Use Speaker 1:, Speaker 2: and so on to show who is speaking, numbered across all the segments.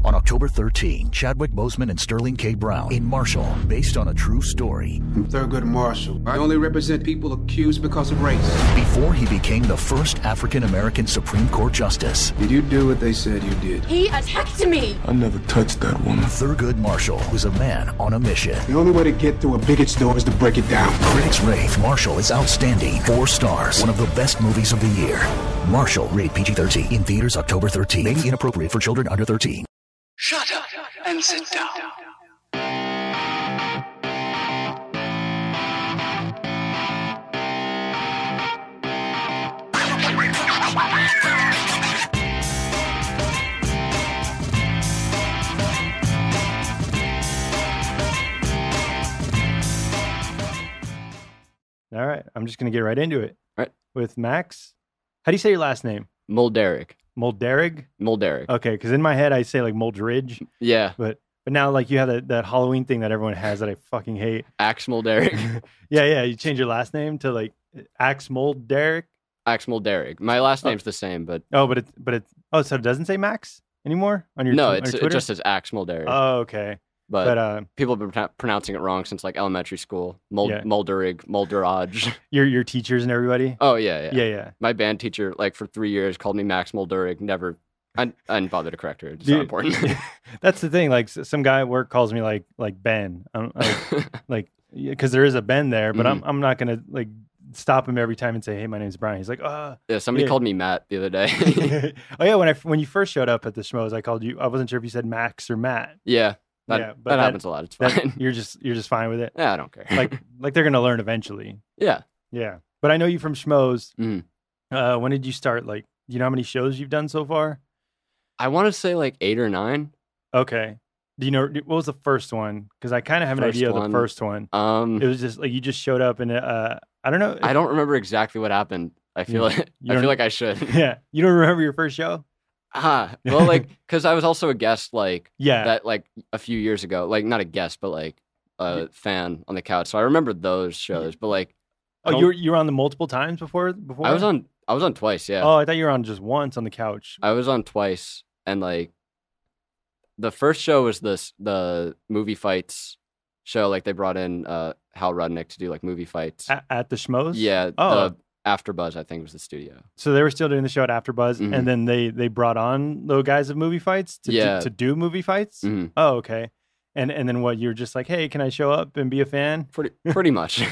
Speaker 1: On October 13, Chadwick Boseman and Sterling K. Brown in Marshall, based on a true story.
Speaker 2: I'm Thurgood Marshall. I only represent people accused because of race.
Speaker 1: Before he became the first African-American Supreme Court Justice.
Speaker 2: Did you do what they said you did?
Speaker 3: He attacked me!
Speaker 4: I never touched that woman.
Speaker 1: Thurgood Marshall was a man on a mission.
Speaker 2: The only way to get through a bigot's door is to break it down.
Speaker 1: Critics rave Marshall is outstanding. 4 stars. One of the best movies of the year. Marshall, rated PG-13. In theaters October 13. May be inappropriate for children under 13.
Speaker 5: Shut up and sit down.
Speaker 6: All right, I'm just going to get right into it.
Speaker 7: All right.
Speaker 6: With Max. How do you say your last name?
Speaker 7: Mulderrig.
Speaker 6: Mulderrig?
Speaker 7: Mulderrig.
Speaker 6: Okay, because in my head I say like Mulderrig.
Speaker 7: Yeah.
Speaker 6: But now like you have that Halloween thing that everyone has that I fucking hate.
Speaker 7: Axe Mulderrig.
Speaker 6: Yeah. You change your last name to like Axe Mulderrig.
Speaker 7: Axe Mulderrig. My last name's the same, but
Speaker 6: so it doesn't say Max anymore on your
Speaker 7: no,
Speaker 6: on your
Speaker 7: it
Speaker 6: Twitter?
Speaker 7: just says Axe Mulderrig.
Speaker 6: Oh, okay.
Speaker 7: But people have been pronouncing it wrong since like elementary school. Mulderrig, Mulderaj.
Speaker 6: Your teachers and everybody.
Speaker 7: Oh yeah.
Speaker 6: Yeah.
Speaker 7: My band teacher, like for 3 years, called me Max Mulderrig. Never, I didn't bother to correct her. It's not important.
Speaker 6: That's the thing. Like some guy at work calls me like Ben. I'm like because there is a Ben there, but I'm not gonna like stop him every time and say, "Hey, my name's Brian." He's like,
Speaker 7: Yeah, somebody called me Matt the other day.
Speaker 6: Oh yeah, when you first showed up at the Schmoes, I called you. I wasn't sure if you said Max or Matt.
Speaker 7: Yeah. That happens a lot. It's fine.
Speaker 6: You're just fine with it.
Speaker 7: Yeah, I don't care.
Speaker 6: like they're gonna learn eventually.
Speaker 7: Yeah.
Speaker 6: But I know you from Schmoes.
Speaker 7: Mm-hmm.
Speaker 6: When did you start? Like, do you know how many shows you've done so far?
Speaker 7: I want to say like 8 or 9.
Speaker 6: Okay. Do you know what was the first one? Because I kind of have an idea of the first one. It was just like you just showed up and I don't know.
Speaker 7: I don't remember exactly what happened. I feel like I should.
Speaker 6: Yeah. You don't remember your first show?
Speaker 7: Well, like, because I was also a guest, that, like, a few years ago. Like, not a guest, but, like, a fan on the couch. So I remember those shows, but, like...
Speaker 6: Oh, you were on the multiple times before?
Speaker 7: I was on twice, yeah.
Speaker 6: Oh, I thought you were on just once on the couch.
Speaker 7: I was on twice, and, like, the first show was the movie fights show. Like, they brought in Hal Rudnick to do, like, movie fights.
Speaker 6: At the Schmoes?
Speaker 7: Yeah, the Afterbuzz, I think, was the studio.
Speaker 6: So they were still doing the show at Afterbuzz, and then they brought on the guys of movie fights to do movie fights?
Speaker 7: Mm-hmm.
Speaker 6: Oh, okay. And then what, you were just like, hey, can I show up and be a fan?
Speaker 7: Pretty much.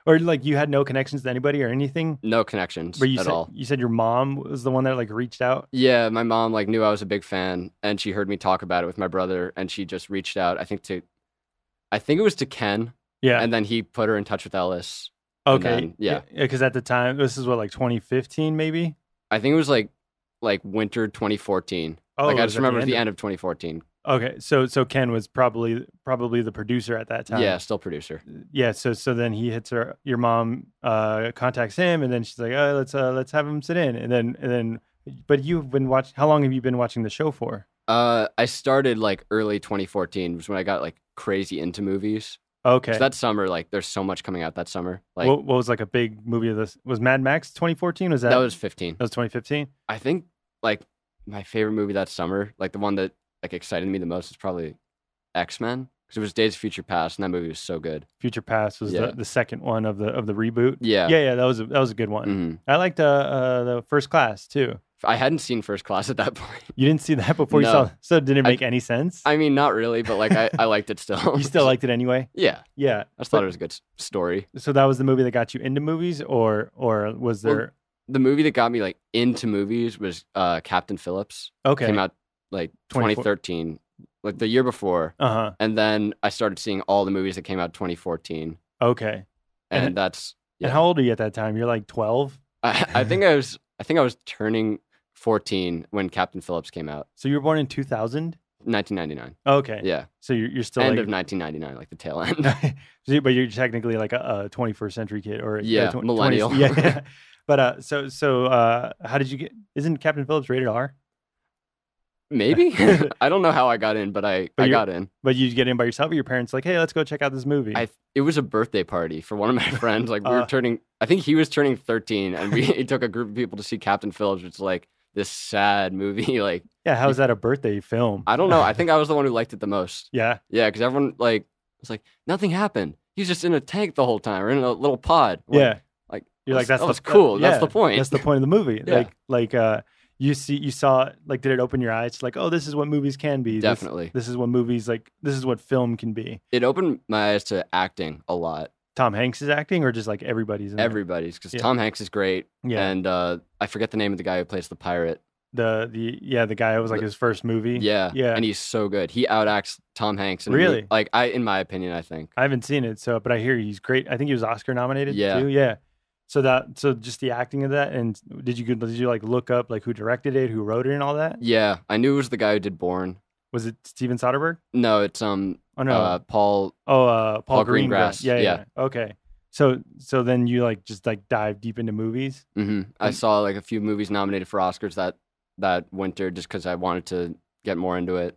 Speaker 6: Or like you had no connections to anybody or anything?
Speaker 7: No connections at all.
Speaker 6: You said your mom was the one that like reached out?
Speaker 7: Yeah, my mom like knew I was a big fan, and she heard me talk about it with my brother, and she just reached out, I think it was to Ken.
Speaker 6: Yeah.
Speaker 7: And then he put her in touch with Ellis.
Speaker 6: Okay.
Speaker 7: Then,
Speaker 6: because at the time, this is what, like 2015 maybe?
Speaker 7: I think it was like winter 2014.
Speaker 6: Oh,
Speaker 7: I just remember it was the end of 2014.
Speaker 6: Okay, so Ken was probably the producer at that time.
Speaker 7: Yeah, still producer.
Speaker 6: Yeah, so then he hits her. Your mom contacts him, and then she's like, "Oh, let's have him sit in." And then, but you've been watching. How long have you been watching the show for?
Speaker 7: I started like early 2014, was when I got like crazy into movies.
Speaker 6: Okay.
Speaker 7: So that summer, like, there's so much coming out that summer. Like,
Speaker 6: what was like a big movie of this? Was Mad Max 2014?
Speaker 7: That was 15.
Speaker 6: That was 2015?
Speaker 7: I think, like, my favorite movie that summer, like, the one that, like, excited me the most is probably X-Men. Because it was Days of Future Past, and that movie was so good.
Speaker 6: Future Past was the second one of the reboot.
Speaker 7: Yeah.
Speaker 6: Yeah, that was a good one.
Speaker 7: Mm-hmm.
Speaker 6: I liked the First Class, too.
Speaker 7: I hadn't seen First Class at that point.
Speaker 6: You didn't see that before you saw? So did it make any sense?
Speaker 7: I mean, not really, but like I liked it still.
Speaker 6: You still liked it anyway?
Speaker 7: Yeah.
Speaker 6: Yeah.
Speaker 7: I just thought it was a good story.
Speaker 6: So that was the movie that got you into movies, or was there?
Speaker 7: Well, the movie that got me like into movies was Captain Phillips.
Speaker 6: Okay.
Speaker 7: Came out like 2013, like the year before.
Speaker 6: Uh-huh.
Speaker 7: And then I started seeing all the movies that came out 2014.
Speaker 6: Okay.
Speaker 7: And that's... Yeah.
Speaker 6: And how old are you at that time? You're like 12?
Speaker 7: I think I was turning 14 when Captain Phillips came out.
Speaker 6: So you were born in 2000?
Speaker 7: 1999.
Speaker 6: Okay.
Speaker 7: Yeah.
Speaker 6: So you're still
Speaker 7: end
Speaker 6: like...
Speaker 7: of 1999, like the tail end.
Speaker 6: But you're technically like a 21st century kid, or
Speaker 7: millennial.
Speaker 6: 20, yeah. But so how did you get? Isn't Captain Phillips rated R?
Speaker 7: Maybe. I don't know how I got in, but I got in.
Speaker 6: But you get in by yourself, or your parents like, hey, let's go check out this movie?
Speaker 7: It was a birthday party for one of my friends. Like we were turning, I think he was turning 13, and he took a group of people to see Captain Phillips, which is like this sad movie. Like,
Speaker 6: Yeah, how is that a birthday film?
Speaker 7: I don't know. I think I was the one who liked it the most.
Speaker 6: Yeah.
Speaker 7: Yeah, because everyone like was like, nothing happened. He's just in a tank the whole time, or in a little pod.
Speaker 6: Yeah.
Speaker 7: Like
Speaker 6: You're like, that's
Speaker 7: cool.
Speaker 6: yeah,
Speaker 7: That's the point.
Speaker 6: That's the point of the movie.
Speaker 7: Yeah.
Speaker 6: You saw, like, did it open your eyes? Like, oh, this is what movies can be.
Speaker 7: Definitely.
Speaker 6: This is what movies, like, this is what film can be.
Speaker 7: It opened my eyes to acting a lot.
Speaker 6: Tom Hanks is acting, or just like everybody's in
Speaker 7: Everybody's, because
Speaker 6: Yeah.
Speaker 7: Tom Hanks is great.
Speaker 6: Yeah.
Speaker 7: And I forget the name of the guy who plays the pirate.
Speaker 6: The guy who was like his first movie.
Speaker 7: Yeah.
Speaker 6: Yeah.
Speaker 7: And he's so good. He outacts Tom Hanks.
Speaker 6: Really?
Speaker 7: In my opinion, I think.
Speaker 6: I haven't seen it, but I hear he's great. I think he was Oscar nominated
Speaker 7: Yeah.
Speaker 6: too. Yeah. So just the acting of that, and did you like look up like who directed it, who wrote it, and all that?
Speaker 7: Yeah. I knew it was the guy who did Bourne.
Speaker 6: Was it Steven Soderbergh?
Speaker 7: No, it's
Speaker 6: Oh no,
Speaker 7: Paul.
Speaker 6: Paul
Speaker 7: Greengrass.
Speaker 6: Yeah.
Speaker 7: Yeah.
Speaker 6: Okay. So then you like just like dive deep into movies.
Speaker 7: I saw like a few movies nominated for Oscars that winter just because I wanted to get more into it.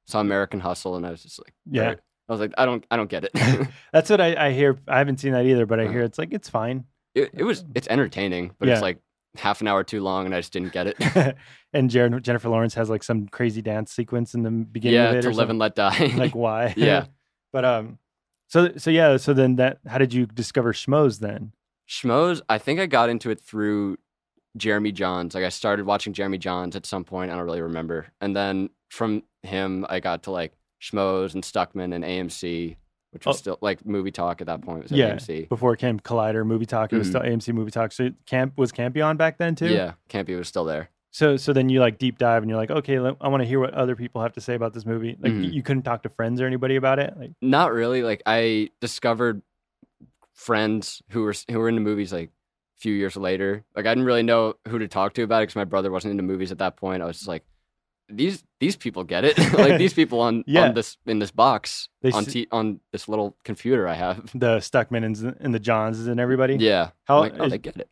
Speaker 7: Saw American Hustle, and I was just like,
Speaker 6: Yeah.
Speaker 7: right. I was like, I don't get it.
Speaker 6: That's what I hear. I haven't seen that either, but I hear it's like it's fine.
Speaker 7: It's entertaining, but
Speaker 6: Yeah.
Speaker 7: it's like half an hour too long, and I just didn't get it.
Speaker 6: And Jennifer Lawrence has like some crazy dance sequence in the beginning of it.
Speaker 7: To
Speaker 6: or
Speaker 7: live and let die.
Speaker 6: like why?
Speaker 7: Yeah.
Speaker 6: But so then how did you discover Schmoes then?
Speaker 7: Schmoes, I think I got into it through Jeremy Jahns. Like I started watching Jeremy Jahns at some point. I don't really remember. And then from him, I got to like Schmoes and Stuckman and AMC, which was still like Movie Talk at that point. It was at AMC.
Speaker 6: Before it came Collider Movie Talk, it was still AMC Movie Talk. So was Campy on back then too?
Speaker 7: Yeah, Campy was still there.
Speaker 6: So then you like deep dive and you're like, okay, I want to hear what other people have to say about this movie. Like you couldn't talk to friends or anybody about it? Like
Speaker 7: not really. Like I discovered friends who were into movies like a few years later. Like I didn't really know who to talk to about it because my brother wasn't into movies at that point. I was just like, these people get it. Like these people on this in this box on this little computer I have.
Speaker 6: The Stuckman and the Johns and everybody.
Speaker 7: Yeah. They get it.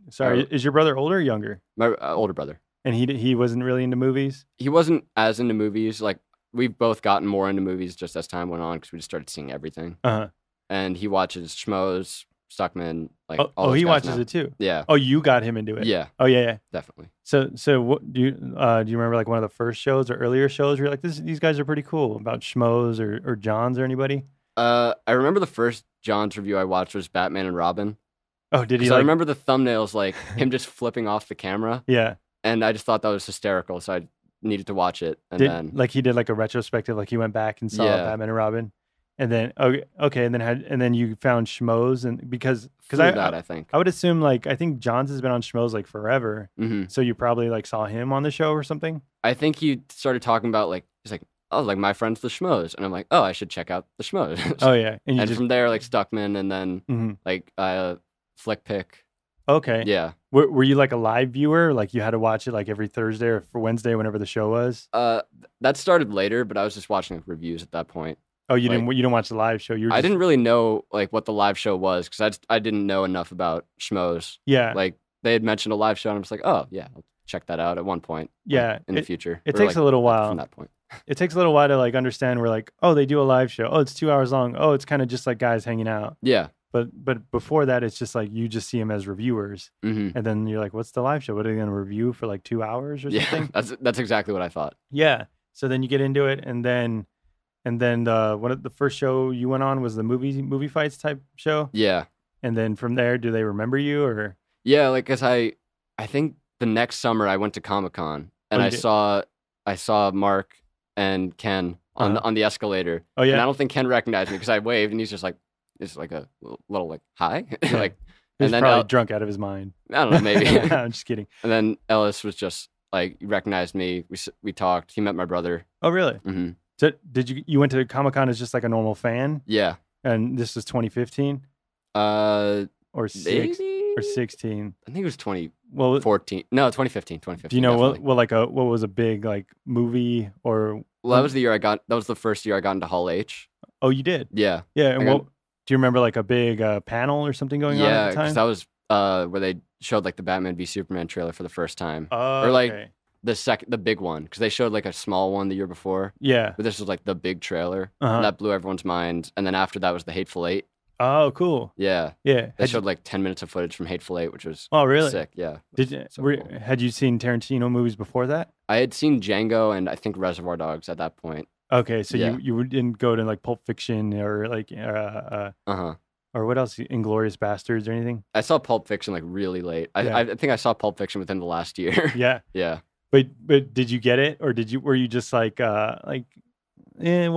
Speaker 6: Sorry, is your brother older or younger?
Speaker 7: My older brother.
Speaker 6: And he wasn't really into movies?
Speaker 7: He wasn't as into movies. Like we've both gotten more into movies just as time went on because we just started seeing everything.
Speaker 6: Uh-huh.
Speaker 7: And he watches Schmoes, Stuckman, like
Speaker 6: all those he watches it too.
Speaker 7: Yeah.
Speaker 6: Oh, you got him into it.
Speaker 7: Yeah.
Speaker 6: Oh yeah.
Speaker 7: Definitely.
Speaker 6: So what do you remember like one of the first shows or earlier shows where you're like these guys are pretty cool about Schmoes or Johns or anybody?
Speaker 7: I remember the first Johns review I watched was Batman and Robin.
Speaker 6: Oh, did he?
Speaker 7: I remember the thumbnails like him just flipping off the camera.
Speaker 6: Yeah.
Speaker 7: And I just thought that was hysterical, so I needed to watch it. And then
Speaker 6: like he did like a retrospective, like he went back and saw Batman and Robin. And then okay, and then you found Schmoes, and because
Speaker 7: I think
Speaker 6: I would assume like I think Johns has been on Schmoes like forever, so you probably like saw him on the show or something.
Speaker 7: I think he started talking about like he's like, oh, like my friend's the Schmoes, and I'm like, oh, I should check out the Schmoes.
Speaker 6: Oh yeah,
Speaker 7: and from there like Stuckman, and then like Flick Pick.
Speaker 6: Okay,
Speaker 7: yeah.
Speaker 6: Were you like a live viewer? Like you had to watch it like every Thursday or for Wednesday, whenever the show was?
Speaker 7: That started later, but I was just watching reviews at that point.
Speaker 6: Oh, you didn't watch the live show.
Speaker 7: I didn't really know like what the live show was because I didn't know enough about Schmoes.
Speaker 6: Yeah,
Speaker 7: like they had mentioned a live show, and I'm just like, oh yeah, I'll check that out at one point.
Speaker 6: Yeah,
Speaker 7: in the future.
Speaker 6: It takes a little while
Speaker 7: from that point.
Speaker 6: It takes a little while to like understand. We're like, oh, they do a live show. Oh, it's 2 hours long. Oh, it's kind of just like guys hanging out.
Speaker 7: Yeah.
Speaker 6: But before that, it's just like you just see them as reviewers, and then you're like, what's the live show? What are they going to review for like 2 hours or something?
Speaker 7: That's exactly what I thought.
Speaker 6: Yeah. So then you get into it, and then the first show you went on was the movie fights type show.
Speaker 7: Yeah.
Speaker 6: And then from there, do they remember you or?
Speaker 7: Yeah, like cause I think the next summer I went to Comic-Con and I saw Mark and Ken on the escalator.
Speaker 6: Oh yeah.
Speaker 7: And I don't think Ken recognized me because I waved, and he's just like, it's like a little like hi,
Speaker 6: yeah.
Speaker 7: like.
Speaker 6: He was
Speaker 7: and then
Speaker 6: probably drunk out of his mind.
Speaker 7: I don't know, maybe.
Speaker 6: I'm just kidding.
Speaker 7: And then Ellis was just like, he recognized me. We talked. He met my brother.
Speaker 6: Oh really?
Speaker 7: Mm-hmm.
Speaker 6: So did you went to Comic-Con as just like a normal fan?
Speaker 7: Yeah.
Speaker 6: And this was 2015? Or 16?
Speaker 7: I think it was 2014. No, 2015. 2015.
Speaker 6: Do you know
Speaker 7: definitely.
Speaker 6: what was a big like movie or?
Speaker 7: Well, that was the first year I got into Hall H.
Speaker 6: Oh, you did?
Speaker 7: Yeah.
Speaker 6: Yeah. And do you remember like a big panel or something going on at the time?
Speaker 7: Yeah, because that was where they showed like the Batman v Superman trailer for the first time.
Speaker 6: Oh,
Speaker 7: or like
Speaker 6: okay.
Speaker 7: the big one, because they showed like a small one the year before.
Speaker 6: Yeah.
Speaker 7: But this was like the big trailer. And that blew everyone's mind. And then after that was the Hateful Eight.
Speaker 6: Oh, cool.
Speaker 7: Yeah.
Speaker 6: Yeah.
Speaker 7: They showed like 10 minutes of footage from Hateful Eight, which was
Speaker 6: really
Speaker 7: sick. Yeah.
Speaker 6: Did you,
Speaker 7: so cool.
Speaker 6: Had you seen Tarantino movies before that?
Speaker 7: I had seen Django and I think Reservoir Dogs at that point.
Speaker 6: Okay, so you didn't go to like Pulp Fiction or like or what else? Inglourious Bastards or anything?
Speaker 7: I saw Pulp Fiction like really late. I think I saw Pulp Fiction within the last year.
Speaker 6: Yeah.
Speaker 7: Yeah.
Speaker 6: But did you get it, or were you just like why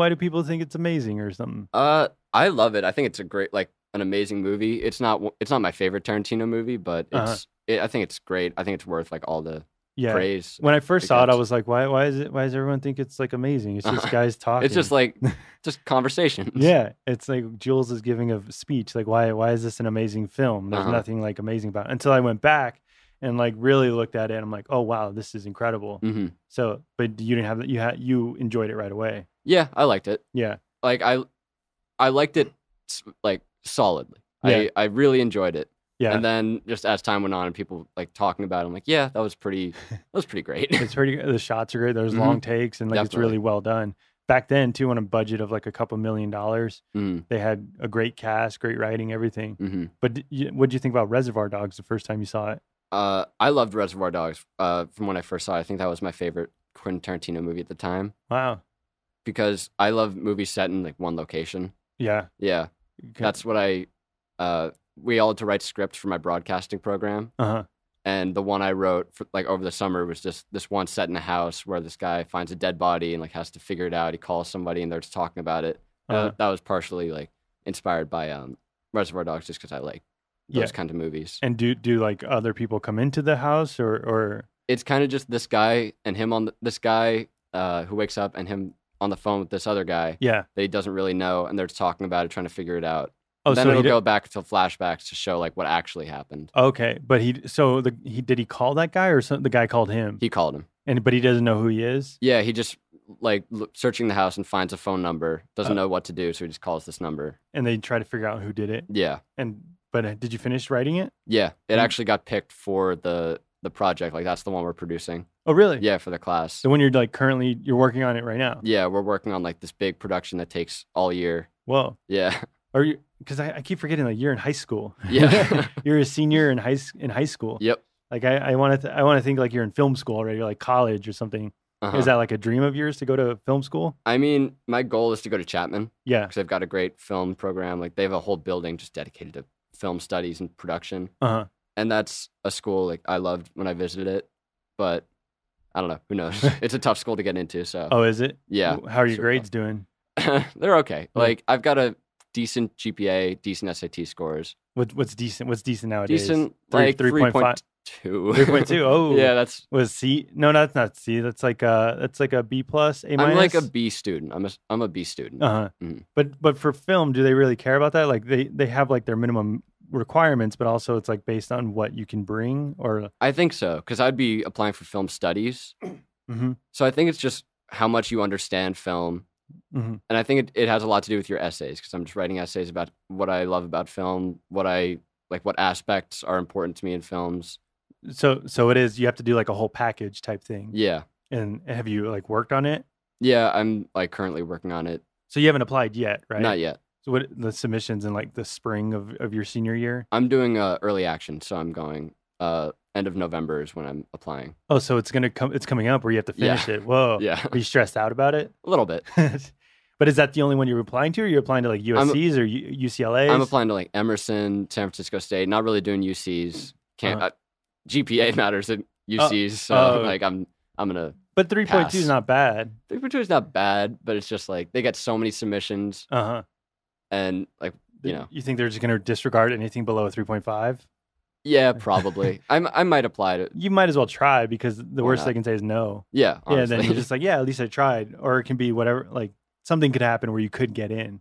Speaker 6: do people think it's amazing or something?
Speaker 7: I love it. I think it's an amazing movie. It's not my favorite Tarantino movie, but I think it's great. I think it's worth like all the praise.
Speaker 6: When I first saw it, I was like, why does everyone think it's like amazing? It's just guys talking.
Speaker 7: It's just like just conversations.
Speaker 6: Yeah, it's like Jules is giving a speech. Like, why is this an amazing film? There's nothing like amazing about it. Until I went back and like really looked at it, and I'm like, oh wow, this is incredible. Mm-hmm. So, but you didn't have that. You enjoyed it right away.
Speaker 7: Yeah, I liked it.
Speaker 6: Yeah,
Speaker 7: like I liked it like solidly. Yeah. I really enjoyed it. Yeah. And then just as time went on and people like talking about it, I'm like, yeah, that was pretty great.
Speaker 6: It's pretty the shots are great. There's long takes and like Definitely. It's really well done. Back then too, on a budget of like a couple $1 million, they had a great cast, great writing, everything. Mm-hmm. But what did you think about Reservoir Dogs the first time you saw it?
Speaker 7: I loved Reservoir Dogs from when I first saw it. I think that was my favorite Quentin Tarantino movie at the time.
Speaker 6: Wow.
Speaker 7: Because I love movies set in like one location.
Speaker 6: Yeah.
Speaker 7: Yeah. Okay. That's what we all had to write scripts for my broadcasting program. And the one I wrote for, like over the summer was just this one set in a house where this guy finds a dead body and like has to figure it out. He calls somebody and they're just talking about it. That was partially like inspired by Reservoir Dogs just because I like those kind of movies.
Speaker 6: And do like other people come into the house or?
Speaker 7: It's kind of just this guy and him this guy who wakes up and him on the phone with this other guy.
Speaker 6: Yeah.
Speaker 7: That he doesn't really know and they're just talking about it, trying to figure it out.
Speaker 6: Oh,
Speaker 7: then
Speaker 6: so
Speaker 7: it'll go back to flashbacks to show like what actually happened.
Speaker 6: Okay, but did he call that guy or the guy called him?
Speaker 7: He called him,
Speaker 6: but he doesn't know who he is.
Speaker 7: Yeah, he just like searching the house and finds a phone number. Doesn't know what to do, so he just calls this number.
Speaker 6: And they try to figure out who did it.
Speaker 7: Yeah.
Speaker 6: But did you finish writing it?
Speaker 7: Yeah, it actually got picked for the project. Like that's the one we're producing.
Speaker 6: Oh, really?
Speaker 7: Yeah, for the class.
Speaker 6: The one you're like currently you're working on it right now.
Speaker 7: Yeah, we're working on like this big production that takes all year.
Speaker 6: Whoa.
Speaker 7: Yeah.
Speaker 6: Are you? Because I keep forgetting like you're in high school.
Speaker 7: Yeah.
Speaker 6: You're a senior in high school.
Speaker 7: Yep.
Speaker 6: Like I want to think like you're in film school already, or like college or something. Is that like a dream of yours to go to film school?
Speaker 7: I mean, my goal is to go to Chapman.
Speaker 6: Yeah.
Speaker 7: Because they've got a great film program. Like they have a whole building just dedicated to film studies and production. And that's a school like I loved when I visited it, but I don't know. Who knows? It's a tough school to get into. So.
Speaker 6: Oh, is it?
Speaker 7: Yeah.
Speaker 6: How are your grades doing?
Speaker 7: They're okay. Like I've got a decent GPA, decent SAT scores.
Speaker 6: What's decent? What's decent nowadays?
Speaker 7: Decent, like 3.5.
Speaker 6: 3.2. Oh,
Speaker 7: yeah, that's
Speaker 6: was C. No, that's not C. That's like a B plus, A minus.
Speaker 7: I'm like a B student. I'm a B student.
Speaker 6: But for film, do they really care about that? Like they have like their minimum requirements, but also it's like based on what you can bring, or
Speaker 7: I think so because I'd be applying for film studies. So I think it's just how much you understand film. And I think it has a lot to do with your essays because I'm just writing essays about what I love about film, what aspects are important to me in films.
Speaker 6: So it is, you have to do like a whole package type thing.
Speaker 7: Yeah.
Speaker 6: And have you like worked on it?
Speaker 7: Yeah, I'm like currently working on it.
Speaker 6: So you haven't applied yet, right?
Speaker 7: Not yet.
Speaker 6: So what the submissions in like the spring of your senior year?
Speaker 7: I'm doing early action, so I'm going end of November is when I'm applying.
Speaker 6: Oh, so it's coming up where you have to finish it. Whoa.
Speaker 7: Yeah.
Speaker 6: Are you stressed out about it?
Speaker 7: A little bit.
Speaker 6: But is that the only one you're applying to, or you're applying to like USC's or UCLA's?
Speaker 7: I'm applying to like Emerson, San Francisco State, not really doing UC's. GPA matters at UC's, so like I'm gonna.
Speaker 6: But 3.2 is not bad.
Speaker 7: 3.2 is not bad, but it's just like they get so many submissions. And like
Speaker 6: you think they're just gonna disregard anything below a 3.5?
Speaker 7: Yeah, probably. I might apply to.
Speaker 6: You might as well try because the worst they can say is no.
Speaker 7: Yeah, honestly.
Speaker 6: Yeah. Then you're just like, yeah, at least I tried. Or it can be whatever. Like something could happen where you could get in.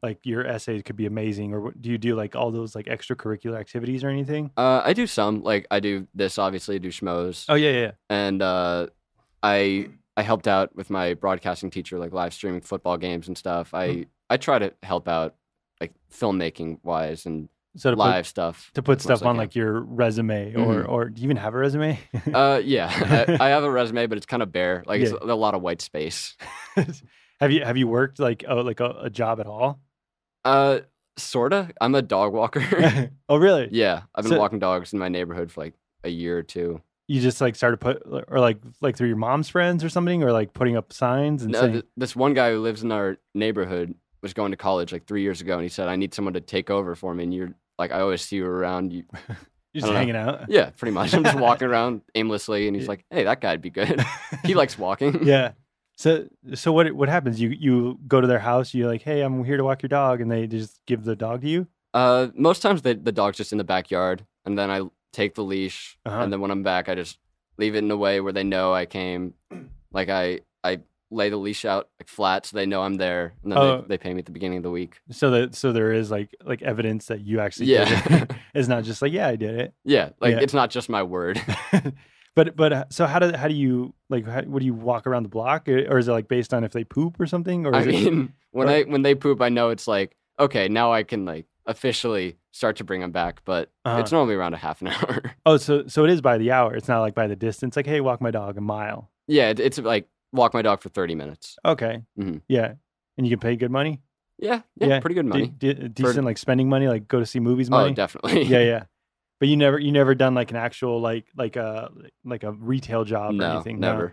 Speaker 6: Like your essays could be amazing. Or do you do like all those like extracurricular activities or anything?
Speaker 7: I do some. Like I do this. Obviously, I do Schmoes.
Speaker 6: Oh yeah.
Speaker 7: And I helped out with my broadcasting teacher, like live streaming football games and stuff. I try to help out like filmmaking wise and.
Speaker 6: So
Speaker 7: live stuff
Speaker 6: to put stuff on like your resume or do you even have a resume?
Speaker 7: Yeah, I have a resume, but it's kind of bare. Like it's a lot of white space.
Speaker 6: Have you worked like a job at all?
Speaker 7: Sorta. I'm a dog walker.
Speaker 6: Oh, really?
Speaker 7: Yeah, I've been walking dogs in my neighborhood for like a year or two.
Speaker 6: You just like started or like through your mom's friends or something, or like putting up signs and saying...
Speaker 7: This one guy who lives in our neighborhood was going to college like 3 years ago, and he said, "I need someone to take over for me." And you're like, I always see you around. You're
Speaker 6: just hanging out.
Speaker 7: Yeah, pretty much. I'm just walking around aimlessly, and he's like, "Hey, that guy'd be good." He likes walking.
Speaker 6: Yeah. So what happens? You go to their house. You're like, "Hey, I'm here to walk your dog," and they just give the dog to you.
Speaker 7: Most times the dog's just in the backyard, and then I take the leash, and then when I'm back, I just leave it in a way where they know I came. Like I lay the leash out like flat so they know I'm there, and then they pay me at the beginning of the week.
Speaker 6: So there is like evidence that you actually did it. It's not just like, yeah, I did it.
Speaker 7: Yeah, it's not just my word.
Speaker 6: But so how do you like? What do you walk around the block, or is it like based on if they poop or something? Or
Speaker 7: when they poop, I know it's like, okay, now I can like officially start to bring them back, but it's normally around a half an hour.
Speaker 6: Oh, so it is by the hour. It's not like by the distance. Like, hey, walk my dog a mile.
Speaker 7: Yeah, it's like walk my dog for 30 minutes.
Speaker 6: Okay. Mm-hmm. Yeah, and you can pay good money.
Speaker 7: Yeah, pretty good money.
Speaker 6: Decent like spending money, like go to see movies money.
Speaker 7: Oh, definitely.
Speaker 6: Yeah. But you never done like an actual like a retail job or anything.
Speaker 7: Never.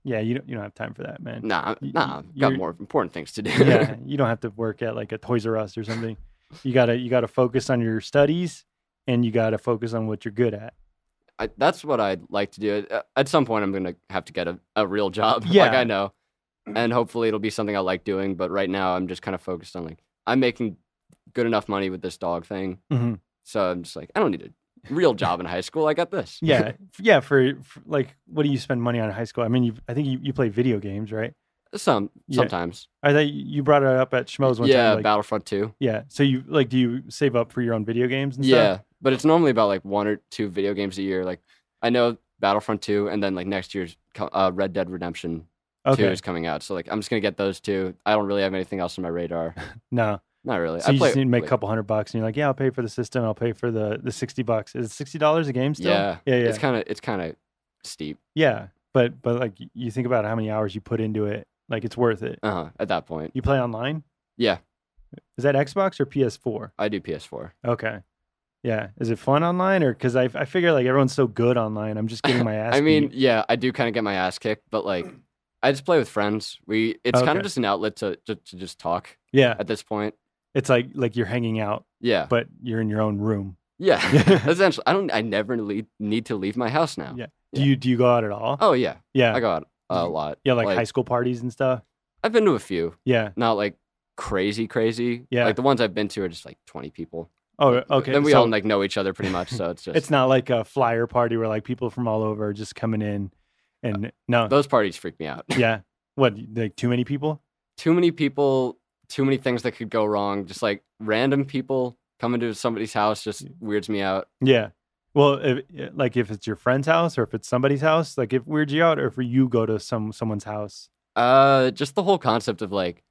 Speaker 6: No. Yeah, you don't have time for that, man.
Speaker 7: Nah. Got more important things to do.
Speaker 6: Yeah, you don't have to work at like a Toys R Us or something. You gotta focus on your studies, and you gotta focus on what you're good at.
Speaker 7: That's what I'd like to do. At some point, I'm gonna have to get a real job.
Speaker 6: Yeah,
Speaker 7: like I know, and hopefully it'll be something I like doing. But right now, I'm just kind of focused on like I'm making good enough money with this dog thing. Mm-hmm. So I'm just like, I don't need a real job in high school. I got this.
Speaker 6: Yeah. For like, what do you spend money on in high school? I mean, I think you play video games, right?
Speaker 7: Sometimes.
Speaker 6: I thought you brought it up at Schmoes one time.
Speaker 7: Yeah, Battlefront 2.
Speaker 6: Yeah. So do you save up for your own video games and
Speaker 7: stuff?
Speaker 6: Yeah,
Speaker 7: but it's normally about like 1 or 2 video games a year. Like I know Battlefront 2, and then like next year's Red Dead Redemption 2 is coming out. So like I'm just gonna get those 2. I don't really have anything else on my radar.
Speaker 6: No.
Speaker 7: Not really.
Speaker 6: So you just need to make a couple $100, and you're like, yeah, I'll pay for the system. I'll pay for the $60. Is it $60 a game still?
Speaker 7: Yeah. It's kind of steep.
Speaker 6: Yeah, but like you think about how many hours you put into it, like it's worth it.
Speaker 7: At that point.
Speaker 6: You play online?
Speaker 7: Yeah.
Speaker 6: Is that Xbox or PS4?
Speaker 7: I do PS4.
Speaker 6: Okay. Yeah. Is it fun online, or because I figure like everyone's so good online, I'm just getting my ass.
Speaker 7: I mean, yeah, I do kind of get my ass kicked, but like I just play with friends. It's kind of just an outlet to just talk.
Speaker 6: Yeah.
Speaker 7: At this point.
Speaker 6: It's like you're hanging out.
Speaker 7: Yeah.
Speaker 6: But you're in your own room.
Speaker 7: Yeah. Essentially, I never need to leave my house now.
Speaker 6: Yeah. Do you go out at all?
Speaker 7: Oh yeah.
Speaker 6: Yeah.
Speaker 7: I go out a lot.
Speaker 6: Yeah, like high school parties and stuff.
Speaker 7: I've been to a few.
Speaker 6: Yeah.
Speaker 7: Not like crazy. Yeah. Like the ones I've been to are just like 20 people.
Speaker 6: Oh, okay.
Speaker 7: Then we all like know each other pretty much, so it's just.
Speaker 6: It's not like a flyer party where like people from all over are just coming in, and no.
Speaker 7: Those parties freak me out.
Speaker 6: Yeah. What? Like too many people?
Speaker 7: Too many people. Too many things that could go wrong. Just like random people coming to somebody's house just weirds me out.
Speaker 6: Yeah. Well, if it's your friend's house or if it's somebody's house, like if weirds you out, or if you go to someone's house.
Speaker 7: Just the whole concept of like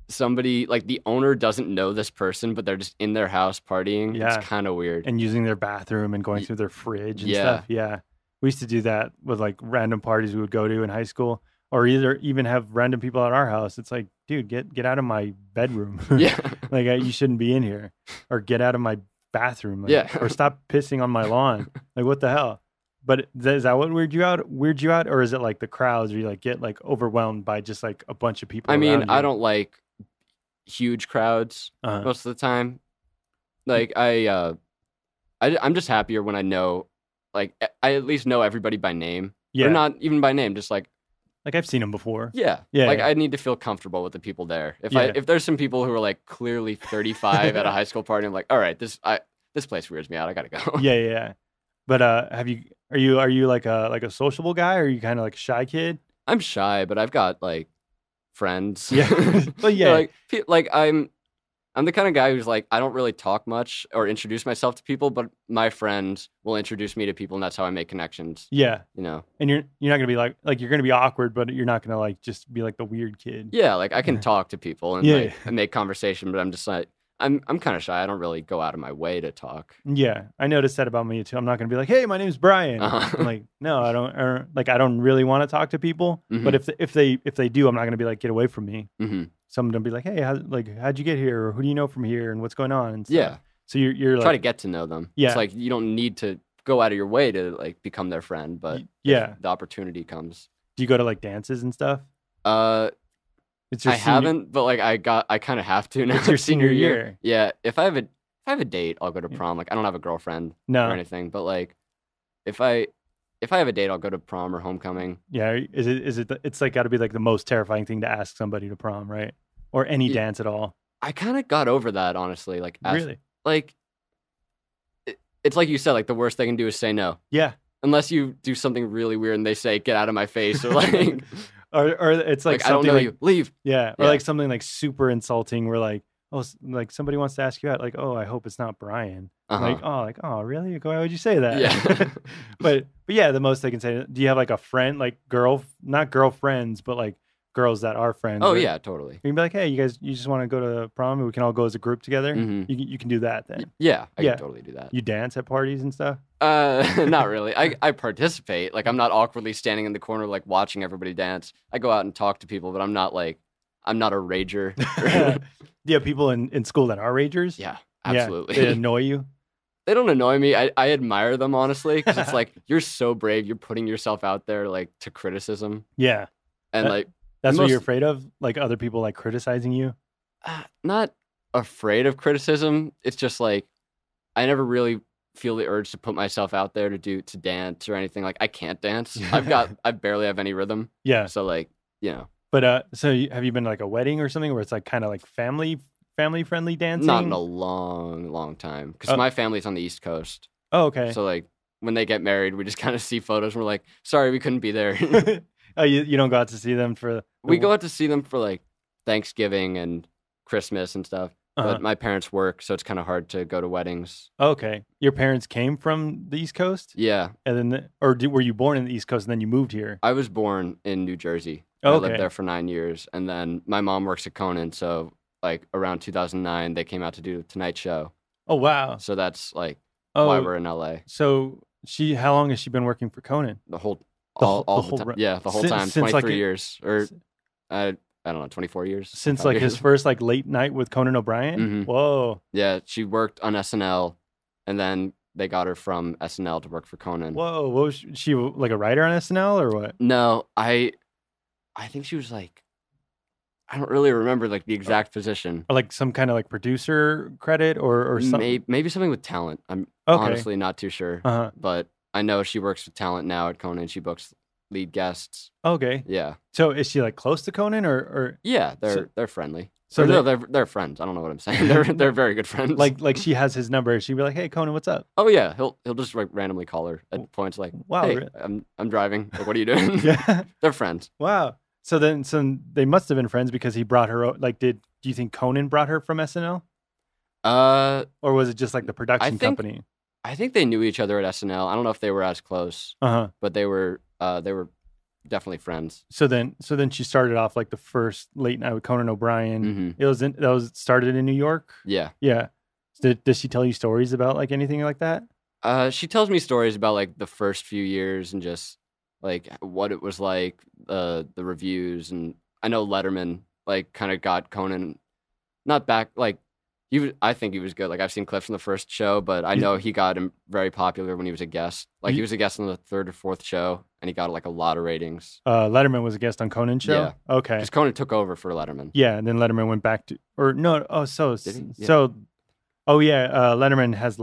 Speaker 7: somebody, like the owner doesn't know this person, but they're just in their house partying. Yeah. It's kind of weird.
Speaker 6: And using their bathroom and going through their fridge and stuff. Yeah. We used to do that with like random parties we would go to in high school. Or even have random people at our house. It's like, dude, get out of my bedroom.
Speaker 7: Yeah.
Speaker 6: Like you shouldn't be in here. Or get out of my bathroom. Like,
Speaker 7: yeah.
Speaker 6: Or stop pissing on my lawn. Like what the hell? But is that what weird you out? Or is it like the crowds where you like get like overwhelmed by just like a bunch of people?
Speaker 7: I mean, I don't like huge crowds most of the time. Like I'm just happier when I know, like I at least know everybody by name. Yeah. Or not even by name, just like
Speaker 6: I've seen them before.
Speaker 7: Yeah. Like I need to feel comfortable with the people there. If there's some people who are like clearly 35 at a high school party, I'm like, all right, this place weirds me out. I gotta go.
Speaker 6: Yeah. But are you like a sociable guy, or are you kind of like a shy kid?
Speaker 7: I'm shy, but I've got like friends.
Speaker 6: Yeah. Well, yeah.
Speaker 7: like I'm the kind of guy who's like, I don't really talk much or introduce myself to people, but my friends will introduce me to people, and that's how I make connections.
Speaker 6: Yeah.
Speaker 7: You know?
Speaker 6: And you're not going to be like you're going to be awkward, but you're not going to like just be like the weird kid.
Speaker 7: Yeah, like I can talk to people and and make conversation, but I'm just like, I'm kind of shy. I don't really go out of my way to talk.
Speaker 6: Yeah, I noticed that about me too. I'm not gonna be like, "Hey, my name's Brian." I'm like, no, I don't. I don't really want to talk to people. But if they do, I'm not gonna be like, "Get away from me." Someone gonna be like, "Hey, how'd you get here? Or who do you know from here? And what's going on?" And stuff.
Speaker 7: Yeah.
Speaker 6: So you're
Speaker 7: try
Speaker 6: like,
Speaker 7: to get to know them.
Speaker 6: Yeah.
Speaker 7: It's like you don't need to go out of your way to like become their friend, but if the opportunity comes.
Speaker 6: Do you go to like dances and stuff?
Speaker 7: It's your haven't, but like I kind of have to now.
Speaker 6: It's your senior year.
Speaker 7: Yeah, if I have a date, I'll go to prom. Like I don't have a girlfriend or anything, but like if I have a date, I'll go to prom or homecoming.
Speaker 6: Yeah, it's like got to be like the most terrifying thing to ask somebody to prom, right? Or any dance at all.
Speaker 7: I kind of got over that, honestly. Like
Speaker 6: really,
Speaker 7: like it's like you said, like the worst they can do is say no.
Speaker 6: Yeah,
Speaker 7: unless you do something really weird and they say get out of my face or like.
Speaker 6: Or it's like
Speaker 7: I don't know
Speaker 6: like,
Speaker 7: you. Leave.
Speaker 6: Yeah. Or like something like super insulting where like, oh, like somebody wants to ask you out. Like, oh, I hope it's not Brian. Like, oh, really? Why would you say that?
Speaker 7: Yeah.
Speaker 6: but yeah, the most they can say. Do you have like a friend, like not girlfriends, but like girls that are friends?
Speaker 7: Oh yeah, totally.
Speaker 6: You can be like, hey, you just want to go to prom and we can all go as a group together. You can do that then.
Speaker 7: Yeah, I can totally do that.
Speaker 6: You dance at parties and stuff?
Speaker 7: Not really. I participate. Like I'm not awkwardly standing in the corner like watching everybody dance. I go out and talk to people, but I'm not a rager.
Speaker 6: Do you have people in school that are ragers?
Speaker 7: Yeah, absolutely.
Speaker 6: Yeah, they annoy you?
Speaker 7: They don't annoy me. I admire them, honestly, because it's like, you're so brave. You're putting yourself out there like to criticism.
Speaker 6: Yeah.
Speaker 7: And like,
Speaker 6: that's what you're afraid of? Like other people like criticizing you?
Speaker 7: Not afraid of criticism. It's just like, I never really feel the urge to put myself out there to dance or anything. Like I can't dance. I barely have any rhythm.
Speaker 6: Yeah.
Speaker 7: So like,
Speaker 6: But so have you been to like a wedding or something where it's like kind of like family friendly dancing?
Speaker 7: Not in a long time. Because my family's on the East Coast.
Speaker 6: Oh, okay.
Speaker 7: So like when they get married, we just kind of see photos and we're like, sorry, we couldn't be there.
Speaker 6: Oh, you don't go out to see them for...
Speaker 7: We go out to see them for like Thanksgiving and Christmas and stuff. But my parents work, so it's kind of hard to go to weddings.
Speaker 6: Okay. Your parents came from the East Coast?
Speaker 7: Yeah.
Speaker 6: And then, were you born in the East Coast and then you moved here?
Speaker 7: I was born in New Jersey.
Speaker 6: Okay.
Speaker 7: I lived there for 9 years. And then my mom works at Conan, so like around 2009, they came out to do the Tonight Show.
Speaker 6: Oh, wow.
Speaker 7: So that's like why we're in LA.
Speaker 6: So how long has she been working for Conan?
Speaker 7: The whole time. Yeah, the whole time. 23 like years. Or I don't know, 24 years.
Speaker 6: Since like his first like late night with Conan OBrien?
Speaker 7: Mm-hmm.
Speaker 6: Whoa.
Speaker 7: Yeah, she worked on SNL and then they got her from SNL to work for Conan.
Speaker 6: Whoa, what was she like a writer on SNL or what?
Speaker 7: No, I think she was like, I don't really remember like the exact position.
Speaker 6: Or like some kind of like producer credit or something?
Speaker 7: Maybe something with talent. I'm honestly not too sure. But I know she works with talent now at Conan. She books lead guests.
Speaker 6: Okay.
Speaker 7: Yeah.
Speaker 6: So is she like close to Conan or?
Speaker 7: Yeah, they're friendly. So no, they're friends. I don't know what I'm saying. They're very good friends.
Speaker 6: Like she has his number. She'd be like, "Hey, Conan, what's up?"
Speaker 7: Oh yeah, he'll just like randomly call her at points like,
Speaker 6: "Wow,
Speaker 7: hey,
Speaker 6: really?
Speaker 7: I'm driving. Like, what are you doing?"
Speaker 6: Yeah,
Speaker 7: they're friends.
Speaker 6: Wow. So they must have been friends because he brought her. Like, do you think Conan brought her from SNL? Or was it just like the production company?
Speaker 7: I think they knew each other at SNL. I don't know if they were as close. But they were definitely friends. So then
Speaker 6: she started off like the first late night with Conan OBrien.
Speaker 7: Mm-hmm.
Speaker 6: That was started in New York.
Speaker 7: Yeah.
Speaker 6: Yeah. Does she tell you stories about like anything like that?
Speaker 7: She tells me stories about like the first few years and just like what it was like, the reviews, and I know Letterman like kind of got Conan not back like. I think he was good. Like I've seen clips from the first show, but I know he got him very popular when he was a guest. Like he was a guest on the third or fourth show, and he got like a lot of ratings.
Speaker 6: Letterman was a guest on Conan's show.
Speaker 7: Yeah.
Speaker 6: Okay.
Speaker 7: Because Conan took over for Letterman.
Speaker 6: Yeah, and then Letterman went back to Letterman has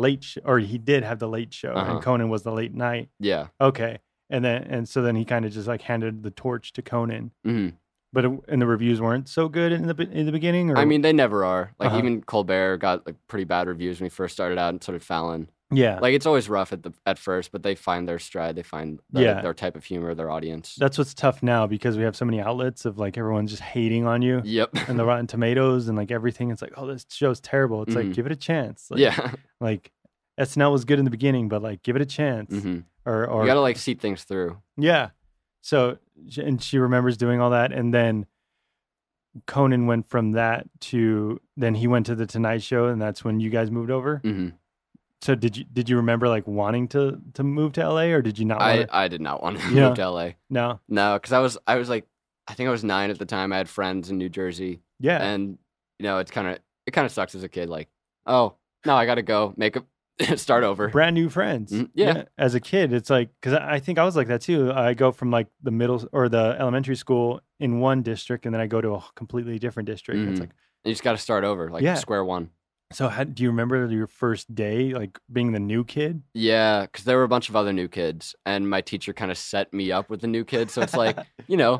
Speaker 6: he did have the late show, and Conan was the late night.
Speaker 7: Yeah.
Speaker 6: Okay, and so then he kind of just like handed the torch to Conan.
Speaker 7: Mm-hmm.
Speaker 6: But and the reviews weren't so good in the beginning? Or?
Speaker 7: I mean, they never are. Like, even Colbert got like pretty bad reviews when he first started out, and so did Fallon.
Speaker 6: Yeah.
Speaker 7: Like, it's always rough at first, but they find their stride. They find their type of humor, their audience.
Speaker 6: That's what's tough now because we have so many outlets of, like, everyone just hating on you.
Speaker 7: Yep.
Speaker 6: And the Rotten Tomatoes and, like, everything. It's like, oh, this show's terrible. It's like, give it a chance. Like,
Speaker 7: yeah.
Speaker 6: Like, SNL was good in the beginning, but, like, give it a chance.
Speaker 7: Mm-hmm.
Speaker 6: Or
Speaker 7: you got to, like, see things through.
Speaker 6: Yeah. So, and she remembers doing all that, and then... Conan went from that to then he went to the Tonight Show, and that's when you guys moved over.
Speaker 7: Mm-hmm.
Speaker 6: So did you remember like wanting to move to LA, or did you not?
Speaker 7: I did not want to move to LA.
Speaker 6: No,
Speaker 7: because I was like, I think I was 9 at the time. I had friends in New Jersey.
Speaker 6: Yeah,
Speaker 7: and it kind of sucks as a kid. Like, oh, now I got to go start over.
Speaker 6: Brand new friends.
Speaker 7: Mm-hmm. Yeah.
Speaker 6: As a kid, it's like, because I think I was like that too. I go from like the middle or the elementary school in one district, and then I go to a completely different district.
Speaker 7: Mm-hmm.
Speaker 6: It's like,
Speaker 7: and you just got to start over, like square one.
Speaker 6: So do you remember your first day, like being the new kid?
Speaker 7: Yeah, because there were a bunch of other new kids, and my teacher kind of set me up with the new kids. So it's like, you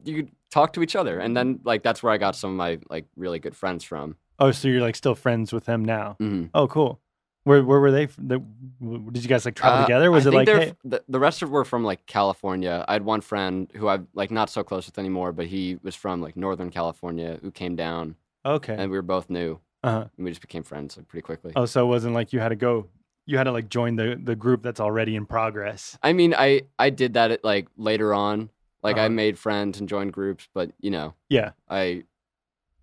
Speaker 7: could talk to each other. And then like that's where I got some of my like really good friends from. Oh,
Speaker 6: so you're like still friends with them now?
Speaker 7: Mm-hmm.
Speaker 6: Oh, cool. Where were they? Did you guys like travel together? Was it like hey?
Speaker 7: The rest were from like California. I had one friend who I'm like not so close with anymore, but he was from like Northern California who came down.
Speaker 6: Okay.
Speaker 7: And we were both new.
Speaker 6: Uh-huh.
Speaker 7: And we just became friends like pretty quickly.
Speaker 6: Oh, so it wasn't like you had to like join the group that's already in progress.
Speaker 7: I mean, I did that like later on. Like I made friends and joined groups, but
Speaker 6: yeah,
Speaker 7: I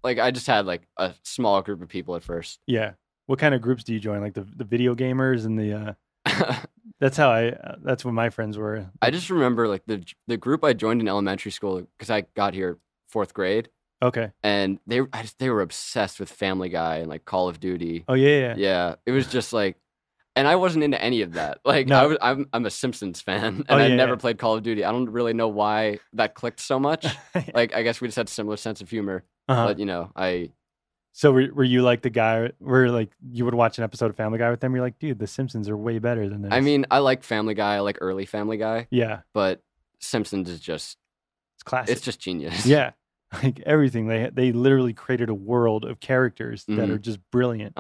Speaker 7: just had like a small group of people at first.
Speaker 6: Yeah. What kind of groups do you join? Like the video gamers and the that's what my friends were.
Speaker 7: I just remember like the group I joined in elementary school because I got here 4th grade.
Speaker 6: Okay.
Speaker 7: And they were obsessed with Family Guy and like Call of Duty.
Speaker 6: Oh yeah.
Speaker 7: Yeah. It was just like, and I wasn't into any of that. Like
Speaker 6: no.
Speaker 7: I'm a Simpsons fan, and I never played Call of Duty. I don't really know why that clicked so much. Like I guess we just had a similar sense of humor. But
Speaker 6: So were you like the guy where like you would watch an episode of Family Guy with them? You're like, dude, the Simpsons are way better than this.
Speaker 7: I mean, I like Family Guy. I like early Family Guy.
Speaker 6: Yeah.
Speaker 7: But Simpsons is just
Speaker 6: it's classic.
Speaker 7: It's just genius.
Speaker 6: Yeah. Like everything, they literally created a world of characters that are just brilliant.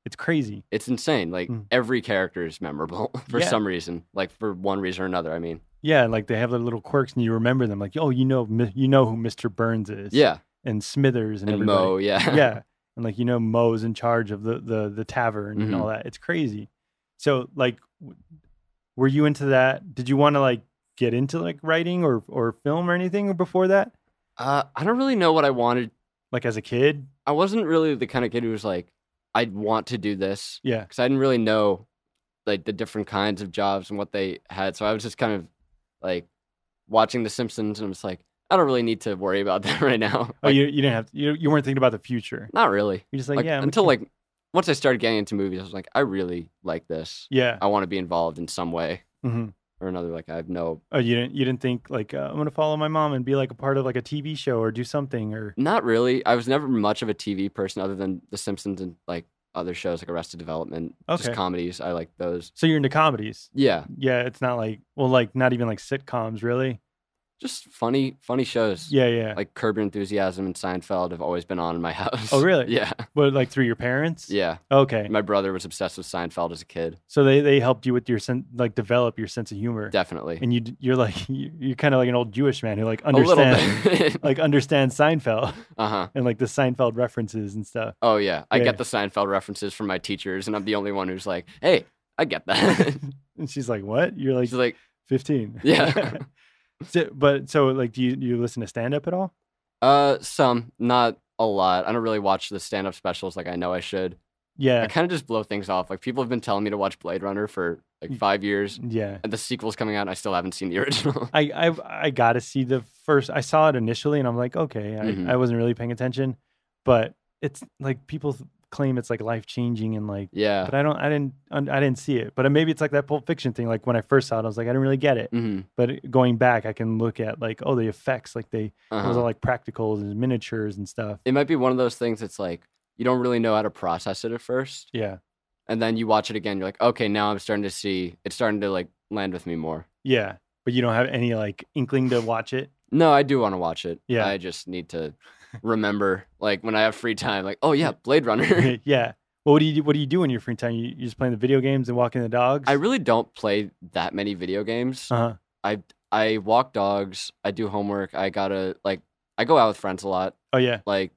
Speaker 6: It's crazy.
Speaker 7: It's insane. Like every character is memorable for some reason. Like for one reason or another. I mean,
Speaker 6: yeah, like they have their little quirks, and you remember them. Like, oh, you know who Mr. Burns is.
Speaker 7: Yeah,
Speaker 6: and Smithers and
Speaker 7: everybody. Mo. Yeah,
Speaker 6: yeah, and like Mo's in charge of the tavern and all that. It's crazy. So like, were you into that? Did you want to like get into like writing or film or anything before that?
Speaker 7: I don't really know what I wanted.
Speaker 6: Like as a kid?
Speaker 7: I wasn't really the kind of kid who was like, I'd want to do this.
Speaker 6: Yeah.
Speaker 7: Because I didn't really know like the different kinds of jobs and what they had. So I was just kind of like watching The Simpsons and I was like, I don't really need to worry about that right now. Like,
Speaker 6: oh, you didn't have to, you weren't thinking about the future.
Speaker 7: Not really.
Speaker 6: You're just like yeah.
Speaker 7: Until like once I started getting into movies, I was like, I really like this.
Speaker 6: Yeah.
Speaker 7: I want to be involved in some way.
Speaker 6: Mm-hmm.
Speaker 7: Or another, like I have no.
Speaker 6: Oh, you didn't think like I'm gonna follow my mom and be like a part of like a TV show or do something or.
Speaker 7: Not really. I was never much of a TV person other than The Simpsons and like other shows like Arrested Development.
Speaker 6: Okay.
Speaker 7: Just comedies. I like those.
Speaker 6: So you're into comedies?
Speaker 7: Yeah.
Speaker 6: Yeah, it's not like like not even like sitcoms really.
Speaker 7: Just funny shows.
Speaker 6: Yeah, yeah.
Speaker 7: Like Curb Your Enthusiasm and Seinfeld have always been on in my house.
Speaker 6: Oh, really?
Speaker 7: Yeah.
Speaker 6: But like through your parents?
Speaker 7: Yeah.
Speaker 6: Okay.
Speaker 7: My brother was obsessed with Seinfeld as a kid.
Speaker 6: So they helped you with your develop your sense of humor.
Speaker 7: Definitely.
Speaker 6: And you're like you're kind of like an old Jewish man who like understands understands Seinfeld. And like the Seinfeld references and stuff.
Speaker 7: Oh yeah, I get the Seinfeld references from my teachers, and I'm the only one who's like, hey, I get that.
Speaker 6: And she's like, what? You're like,
Speaker 7: she's like
Speaker 6: 15.
Speaker 7: Yeah.
Speaker 6: So like, do you listen to stand up at all?
Speaker 7: Some, not a lot. I don't really watch the stand up specials like I know I should.
Speaker 6: Yeah.
Speaker 7: I kind of just blow things off. Like people have been telling me to watch Blade Runner for like 5 years.
Speaker 6: Yeah.
Speaker 7: And the sequel's coming out and I still haven't seen the original.
Speaker 6: I got to see the first. I saw it initially and I'm like, okay, I wasn't really paying attention, but it's like people claim it's like life changing and like but I didn't see it, but maybe it's like that Pulp Fiction thing. Like when I first saw it I was like I didn't really get it, but going back I can look at like the effects, like those are like practicals and miniatures and stuff.
Speaker 7: It might be one of those things that's like you don't really know how to process it at first, and then you watch it again, you're like, okay, now I'm starting to see it's starting to like land with me more.
Speaker 6: Yeah, but you don't have any like inkling to watch it?
Speaker 7: No, I do want to watch it.
Speaker 6: Yeah,
Speaker 7: I just need to remember, like when I have free time, like, oh yeah, Blade Runner.
Speaker 6: Yeah. Well, what do you do in your free time? You just playing the video games and walking the dogs?
Speaker 7: I really don't play that many video games. I walk dogs. I do homework. I go out with friends a lot.
Speaker 6: Oh yeah.
Speaker 7: Like,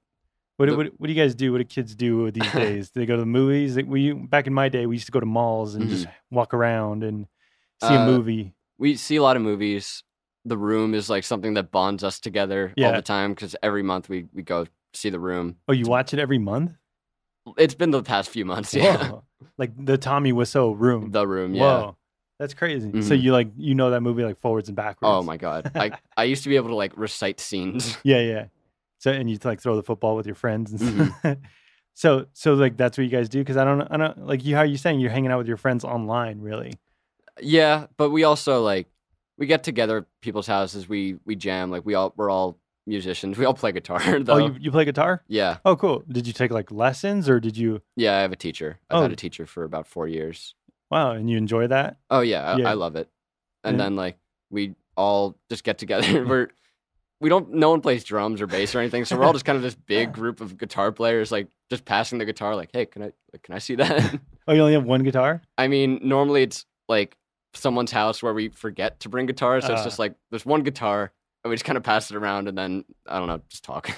Speaker 6: what do you guys do? What do kids do these days? Do they go to the movies? Back in my day, we used to go to malls and just walk around and see a movie.
Speaker 7: We see a lot of movies. The Room is like something that bonds us together all the time because every month we go see The Room.
Speaker 6: Oh, you watch it every month?
Speaker 7: It's been the past few months, yeah.
Speaker 6: Whoa. Like the Tommy Wiseau Room.
Speaker 7: The Room, yeah.
Speaker 6: Whoa. That's crazy. Mm-hmm. So you know that movie like forwards and backwards.
Speaker 7: Oh my God. I used to be able to like recite scenes.
Speaker 6: Yeah. So and you like throw the football with your friends and stuff. So like that's what you guys do? Because I don't like you. How are you saying you're hanging out with your friends online? Really?
Speaker 7: Yeah, but we also like we get together at people's houses. We jam. Like we're all musicians. We all play guitar. Though.
Speaker 6: Oh, you play guitar?
Speaker 7: Yeah.
Speaker 6: Oh, cool. Did you take like lessons or did you?
Speaker 7: Yeah, I have a teacher. I've had a teacher for about 4 years.
Speaker 6: Wow, and you enjoy that?
Speaker 7: Oh yeah, I love it. And then like we all just get together. No one plays drums or bass or anything, so we're all just kind of this big group of guitar players, like just passing the guitar, like, hey, can I see that?
Speaker 6: Oh, you only have one guitar?
Speaker 7: I mean, normally it's like someone's house where we forget to bring guitars, so it's just like there's one guitar and we just kind of pass it around and then I don't know, just talk.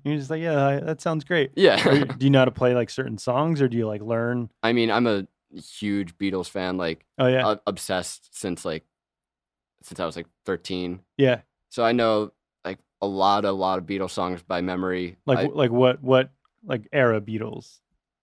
Speaker 6: You're just like, yeah, that sounds great.
Speaker 7: Yeah.
Speaker 6: Do you know how to play like certain songs or do you like learn?
Speaker 7: I mean, I'm a huge Beatles fan, like obsessed since I was like 13.
Speaker 6: Yeah.
Speaker 7: So I know like a lot of Beatles songs by memory.
Speaker 6: Like what like era Beatles?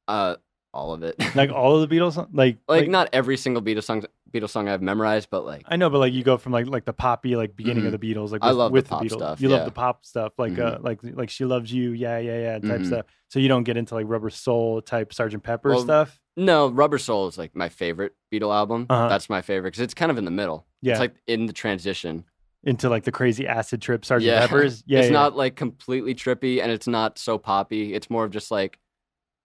Speaker 7: All of it.
Speaker 6: Like all of the Beatles, like
Speaker 7: not every single Beatles song I've memorized, but like
Speaker 6: I know, but like you go from like the poppy like beginning of the Beatles, like
Speaker 7: I love
Speaker 6: with
Speaker 7: the pop
Speaker 6: Beatles.
Speaker 7: stuff.
Speaker 6: You love the pop stuff, like like She Loves You, yeah type stuff. So you don't get into like Rubber Soul type Sgt. Pepper stuff.
Speaker 7: No, Rubber Soul is like my favorite Beatle album. That's my favorite because it's kind of in the middle. Yeah, it's like in the transition
Speaker 6: into like the crazy acid trip Sgt. Pepper's. Yeah,
Speaker 7: it's not like completely trippy and it's not so poppy. It's more of just like,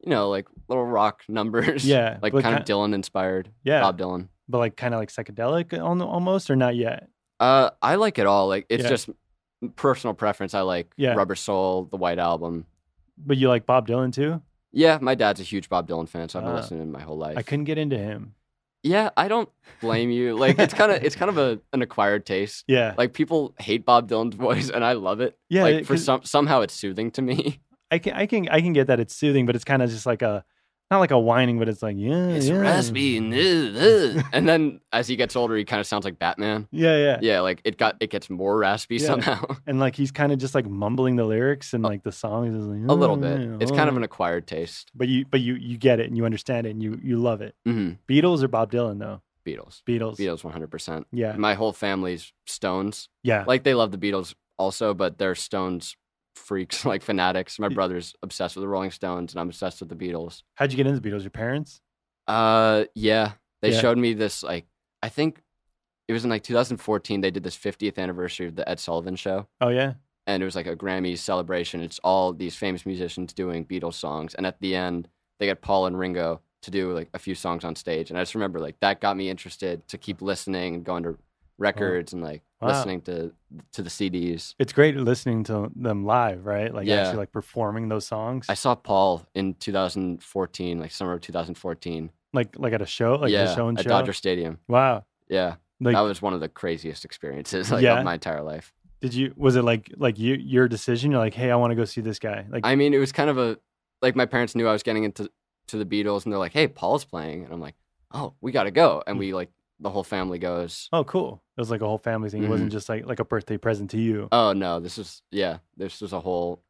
Speaker 7: you know, like little rock numbers.
Speaker 6: Yeah,
Speaker 7: like kind of Dylan inspired.
Speaker 6: Yeah,
Speaker 7: Bob Dylan.
Speaker 6: But like kind of like psychedelic almost, or not yet.
Speaker 7: I like it all. Like it's just personal preference. I like Rubber Soul, the White Album. But
Speaker 6: you like Bob Dylan too?
Speaker 7: Yeah, my dad's a huge Bob Dylan fan, so I've been listening to him my whole life.
Speaker 6: I couldn't get into him.
Speaker 7: Yeah, I don't blame you. Like it's kind of an acquired taste.
Speaker 6: Yeah,
Speaker 7: like people hate Bob Dylan's voice, and I love it.
Speaker 6: Yeah,
Speaker 7: like for somehow it's soothing to me.
Speaker 6: I can get that it's soothing, but it's kind of just like not like a whining, but it's like
Speaker 7: it's raspy and and then as he gets older, he kind of sounds like Batman.
Speaker 6: Yeah.
Speaker 7: Like it gets more raspy somehow,
Speaker 6: and like he's kind of just like mumbling the lyrics and like the songs is like
Speaker 7: a little bit. It's kind of an acquired taste,
Speaker 6: but you get it and you understand it and you love it.
Speaker 7: Mm-hmm.
Speaker 6: Beatles or Bob Dylan though?
Speaker 7: Beatles 100%.
Speaker 6: Yeah,
Speaker 7: my whole family's Stones.
Speaker 6: Yeah,
Speaker 7: like they love the Beatles also, but they're Stones freaks, like fanatics. My brother's obsessed with the Rolling Stones and I'm obsessed with the Beatles.
Speaker 6: How'd you get into the Beatles? Your parents?
Speaker 7: They showed me this, like, I think it was in like 2014 they did this 50th anniversary of the Ed Sullivan Show.
Speaker 6: Oh yeah.
Speaker 7: And it was like a Grammy celebration. It's all these famous musicians doing Beatles songs, and at the end they get Paul and Ringo to do like a few songs on stage, and I just remember like that got me interested to keep listening and going to records and like listening to the CDs.
Speaker 6: It's great listening to them live, right? Like actually like performing those songs.
Speaker 7: I saw Paul in 2014, like summer of 2014.
Speaker 6: Like at a show, like a show and
Speaker 7: at
Speaker 6: show?
Speaker 7: Dodger Stadium.
Speaker 6: Wow.
Speaker 7: Yeah,
Speaker 6: like,
Speaker 7: that was one of the craziest experiences of my entire life.
Speaker 6: Was it like your decision? You're like, hey, I want to go see this guy. Like,
Speaker 7: I mean, it was kind of like my parents knew I was getting into the Beatles, and they're like, hey, Paul's playing, and I'm like, oh, we got to go, and we like. The whole family goes.
Speaker 6: Oh, cool. It was like a whole family thing. It wasn't just like a birthday present to you.
Speaker 7: Oh, no. This was a whole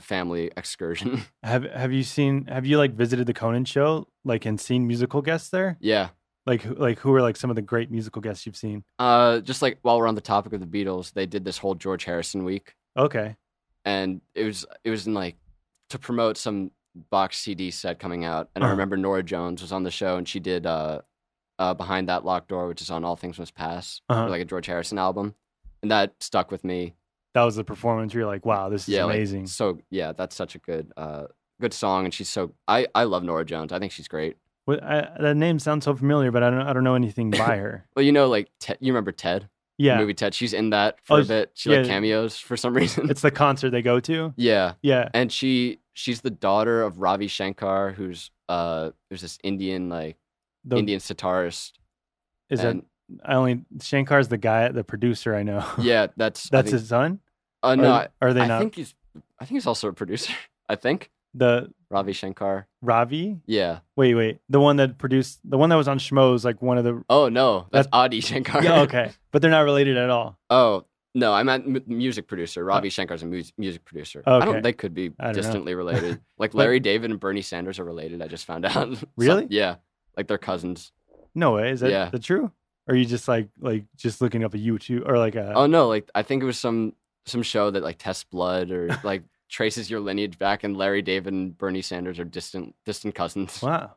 Speaker 7: family excursion.
Speaker 6: Have you like visited the Conan show like and seen musical guests there?
Speaker 7: Yeah. Like
Speaker 6: who are like some of the great musical guests you've seen?
Speaker 7: Just like while we're on the topic of the Beatles, they did this whole George Harrison week.
Speaker 6: Okay.
Speaker 7: And it was in like to promote some box CD set coming out. And I remember Norah Jones was on the show and she did Behind That Locked Door, which is on All Things Must Pass, like a George Harrison album, and that stuck with me.
Speaker 6: That was the performance. You're like, wow, this is amazing.
Speaker 7: Like, so that's such a good song, and she's so. I love Norah Jones. I think she's great.
Speaker 6: Well, that name sounds so familiar, but I don't know anything by her.
Speaker 7: Well, you know, like you remember Ted?
Speaker 6: Yeah,
Speaker 7: the movie Ted. She's in that for a bit. She like cameos for some reason.
Speaker 6: It's the concert they go to.
Speaker 7: Yeah,
Speaker 6: and
Speaker 7: she's the daughter of Ravi Shankar, who's there's this Indian Indian sitarist.
Speaker 6: Shankar's the guy, the producer I know.
Speaker 7: Yeah, that's
Speaker 6: his son?
Speaker 7: No,
Speaker 6: are they
Speaker 7: not?
Speaker 6: I think
Speaker 7: he's also a producer. I think.
Speaker 6: The
Speaker 7: Ravi Shankar.
Speaker 6: Ravi?
Speaker 7: Yeah.
Speaker 6: Wait. The one that was on Schmoes, like one of the.
Speaker 7: Oh no, that's Adi Shankar.
Speaker 6: Yeah, okay, but they're not related at all.
Speaker 7: Oh, No, I meant music producer. Ravi Shankar's a music producer.
Speaker 6: Okay.
Speaker 7: They could be distantly related. Like Larry David and Bernie Sanders are related. I just found out.
Speaker 6: Really?
Speaker 7: Yeah, like they're cousins.
Speaker 6: No way. Is that true? Or are you just like just looking up a YouTube or like a?
Speaker 7: Oh no, like I think it was some show that like tests blood or like traces your lineage back, and Larry David and Bernie Sanders are distant cousins.
Speaker 6: Wow,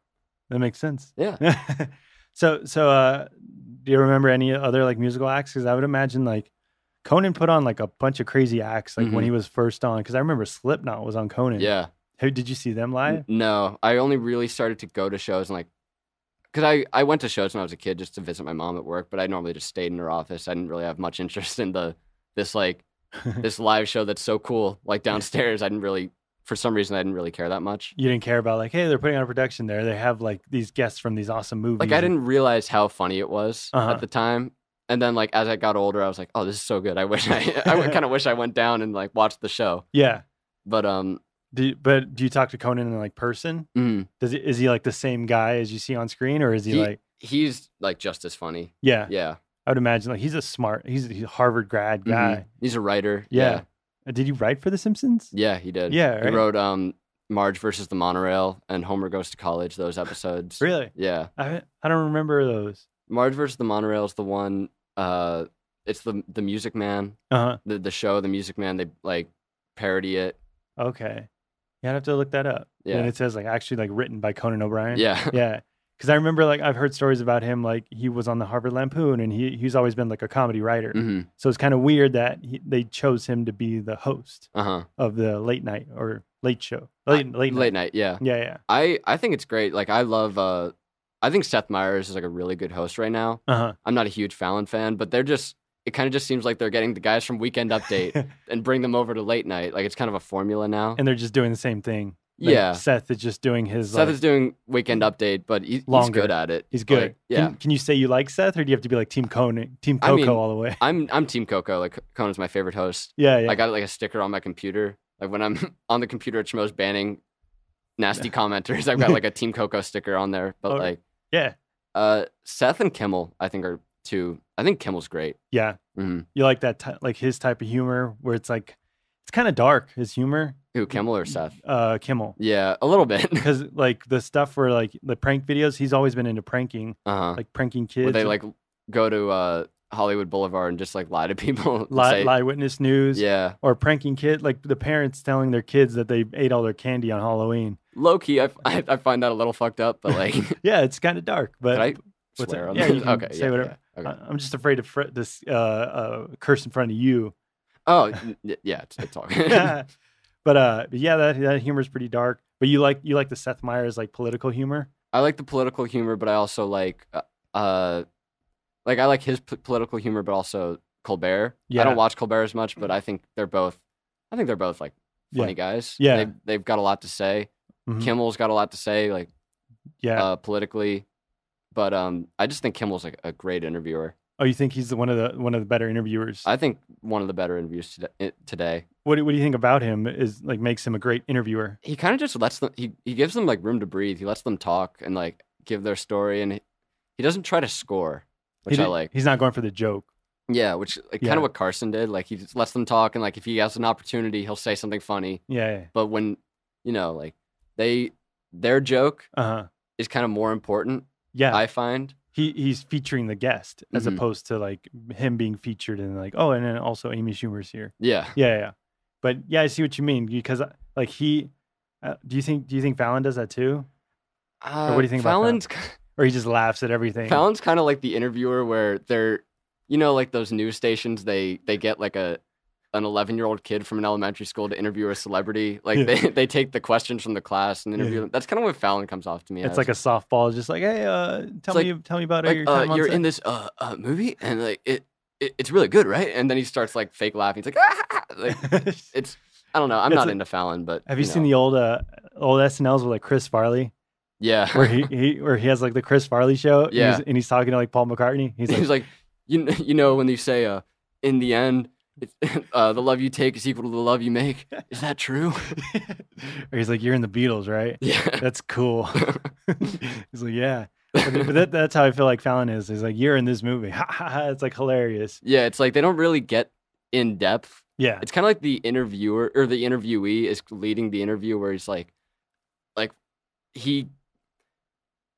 Speaker 6: that makes sense.
Speaker 7: Yeah.
Speaker 6: So do you remember any other like musical acts? Because I would imagine like Conan put on like a bunch of crazy acts like when he was first on. Because I remember Slipknot was on Conan.
Speaker 7: Yeah.
Speaker 6: Did you see them live?
Speaker 7: No, I only really started to go to shows and like, because I went to shows when I was a kid just to visit my mom at work, but I normally just stayed in her office. I didn't really have much interest in this live show that's so cool, like downstairs. For some reason, I didn't really care that much.
Speaker 6: You didn't care about like, hey, they're putting on a production there. They have like these guests from these awesome movies.
Speaker 7: Like I didn't realize how funny it was at the time. And then like as I got older, I was like, oh, this is so good. I kind of wish I went down and like watched the show.
Speaker 6: Yeah.
Speaker 7: But
Speaker 6: do you talk to Conan in like person?
Speaker 7: Mm-hmm.
Speaker 6: Is he like the same guy as you see on screen, or is he
Speaker 7: he's like just as funny?
Speaker 6: Yeah.
Speaker 7: Yeah.
Speaker 6: I would imagine like he's a Harvard grad guy.
Speaker 7: Mm-hmm. He's a writer.
Speaker 6: Yeah. Did you write for The Simpsons?
Speaker 7: Yeah, he did.
Speaker 6: Yeah, right?
Speaker 7: He wrote Marge versus the Monorail and Homer Goes to College, those episodes.
Speaker 6: Really?
Speaker 7: Yeah.
Speaker 6: I don't remember those.
Speaker 7: Marge versus the Monorail is the one, it's the Music Man.
Speaker 6: Uh-huh.
Speaker 7: The show, The Music Man, they like parody it.
Speaker 6: Okay. Yeah, I'd have to look that up.
Speaker 7: Yeah.
Speaker 6: And it says like actually like written by Conan OBrien.
Speaker 7: Yeah.
Speaker 6: Yeah. Because I remember like I've heard stories about him, like he was on the Harvard Lampoon and he's always been like a comedy writer.
Speaker 7: Mm-hmm.
Speaker 6: So it's kind of weird that they chose him to be the host of the late night or late show. Late night.
Speaker 7: Yeah.
Speaker 6: Yeah.
Speaker 7: I think it's great. Like I love, I think Seth Meyers is like a really good host right now. I'm not a huge Fallon fan, but it kind of just seems like they're getting the guys from Weekend Update and bring them over to late night. Like it's kind of a formula now.
Speaker 6: And they're just doing the same thing. Like
Speaker 7: yeah.
Speaker 6: Seth is just doing his...
Speaker 7: Seth is doing Weekend Update, but he's good at it.
Speaker 6: He's good.
Speaker 7: Like, yeah.
Speaker 6: Can you say you like Seth, or do you have to be like Team Conan, Team Coco all the way?
Speaker 7: I'm Team Coco. Like Conan's my favorite host.
Speaker 6: Yeah.
Speaker 7: I got like a sticker on my computer. Like when I'm on the computer at Schmoes banning nasty commenters, I've got like a Team Coco sticker on there. But Seth and Kimmel, I think, are two. I think Kimmel's great.
Speaker 6: Yeah.
Speaker 7: Mm-hmm.
Speaker 6: You like that, like his type of humor where it's like, it's kind of dark, his humor.
Speaker 7: Who, Kimmel or Seth?
Speaker 6: Kimmel.
Speaker 7: Yeah, a little bit.
Speaker 6: Because like the stuff where like the prank videos, he's always been into pranking, like pranking kids.
Speaker 7: Where they like go to Hollywood Boulevard and just like lie to people.
Speaker 6: Lie witness news.
Speaker 7: Yeah.
Speaker 6: Or pranking kid, like the parents telling their kids that they ate all their candy on Halloween.
Speaker 7: Low key, I find that a little fucked up, but like.
Speaker 6: Yeah, it's kind of dark. But
Speaker 7: can I swear on
Speaker 6: this? You can
Speaker 7: okay,
Speaker 6: say whatever.
Speaker 7: Yeah, okay.
Speaker 6: I'm just afraid to this curse in front of you.
Speaker 7: Oh, yeah, it's all good.
Speaker 6: But yeah, that humor is pretty dark. But you like the Seth Meyers like political humor?
Speaker 7: I like the political humor, but I also like I like his political humor, but also Colbert.
Speaker 6: Yeah.
Speaker 7: I don't watch Colbert as much, but I think they're both like funny guys.
Speaker 6: Yeah.
Speaker 7: They've got a lot to say.
Speaker 6: Mm-hmm.
Speaker 7: Kimmel's got a lot to say, like politically. But I just think Kimmel's like a great interviewer.
Speaker 6: Oh, you think he's one of the better interviewers?
Speaker 7: I think one of the better interviews today.
Speaker 6: What do you think about him is like makes him a great interviewer?
Speaker 7: He kind of just lets them. He gives them like room to breathe. He lets them talk and like give their story, and he doesn't try to score, which I like.
Speaker 6: He's not going for the joke.
Speaker 7: Yeah, which kind of what Carson did. Like he just lets them talk, and like if he has an opportunity, he'll say something funny.
Speaker 6: Yeah.
Speaker 7: But when like their joke is kind of more important. Yeah, I find.
Speaker 6: He's featuring the guest as opposed to like him being featured and like, oh, and then also Amy Schumer's here. Yeah. But yeah, I see what you mean because like do you think Fallon does that too? Or what do you think
Speaker 7: Fallon's
Speaker 6: about Fallon? Or he just laughs at everything?
Speaker 7: Fallon's kind of like the interviewer where they're, like those news stations, they get like an 11-year-old kid from an elementary school to interview a celebrity. Like they take the questions from the class and interview them. That's kind of what Fallon comes off to me.
Speaker 6: It's like a softball, just like, hey, tell me about your time on
Speaker 7: you're
Speaker 6: set.
Speaker 7: in this movie and like it's really good, right? And then he starts like fake laughing. He's like, like it's I don't know. I'm not into Fallon, but
Speaker 6: have you seen the old SNLs with like Chris Farley?
Speaker 7: Yeah,
Speaker 6: where he has like the Chris Farley show.
Speaker 7: Yeah,
Speaker 6: and he's talking to like Paul McCartney. He's like
Speaker 7: when you say in the end. The love you take is equal to the love you make. Is that true?
Speaker 6: Or he's like, you're in the Beatles, right?
Speaker 7: Yeah.
Speaker 6: That's cool. He's like, yeah. But that's how I feel like Fallon is. He's like, you're in this movie. Ha ha ha. It's like hilarious.
Speaker 7: Yeah, it's like they don't really get in depth.
Speaker 6: Yeah.
Speaker 7: It's kind of like the interviewer or the interviewee is leading the interview, where he's like he.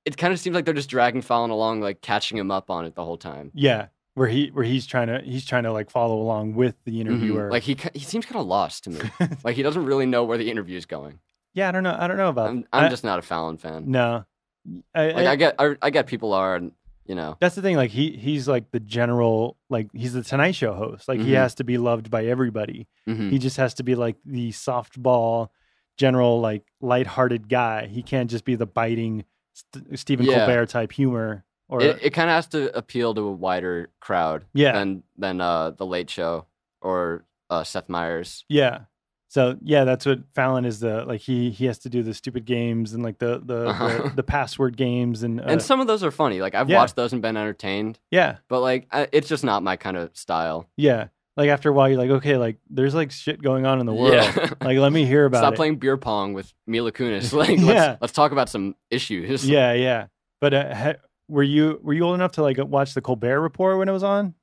Speaker 7: It kind of seems like they're just dragging Fallon along, like catching him up on it the whole time.
Speaker 6: Yeah, where he's trying to like follow along with the interviewer.
Speaker 7: Like he seems kind of lost to me. Like he doesn't really know where the interview is going.
Speaker 6: Yeah, I don't know about.
Speaker 7: I'm just not a Fallon fan.
Speaker 6: No,
Speaker 7: I get people are, and you know.
Speaker 6: That's the thing. Like he's like the general, like he's the Tonight Show host. Like he has to be loved by everybody. He just has to be like the softball, general, like lighthearted guy. He can't just be the biting Stephen Colbert type humor. Or
Speaker 7: it kind of has to appeal to a wider crowd. Than the Late Show or Seth Meyers.
Speaker 6: Yeah. So yeah, that's what Fallon is. He has to do the stupid games and like the password games and
Speaker 7: some of those are funny. Like I've watched those and been entertained.
Speaker 6: Yeah,
Speaker 7: but like it's just not my kind of style.
Speaker 6: Yeah, like after a while you're like, okay, like there's like shit going on in the world. Yeah. Like let me hear about it.
Speaker 7: Stop playing beer pong with Mila Kunis. Like let's talk about some issues.
Speaker 6: Yeah. But were you old enough to like watch the Colbert Report when it was on?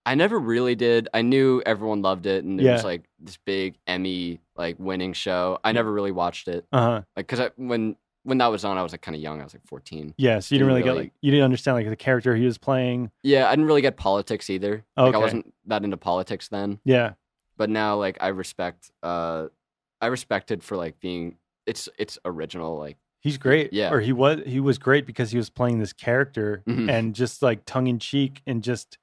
Speaker 7: I never really did. I knew everyone loved it, and it was like this big Emmy like winning show. I never really watched it. Like because when that was on, I was like kind of young. I was like 14.
Speaker 6: Yeah, so you didn't really get like you didn't understand like the character he was playing.
Speaker 7: Yeah, I didn't really get politics either.
Speaker 6: Okay.
Speaker 7: Like I wasn't that into politics then.
Speaker 6: Yeah,
Speaker 7: but now like I respected for like being it's original. Like
Speaker 6: he's great.
Speaker 7: Yeah,
Speaker 6: or he was great because he was playing this character and just like tongue in cheek and just.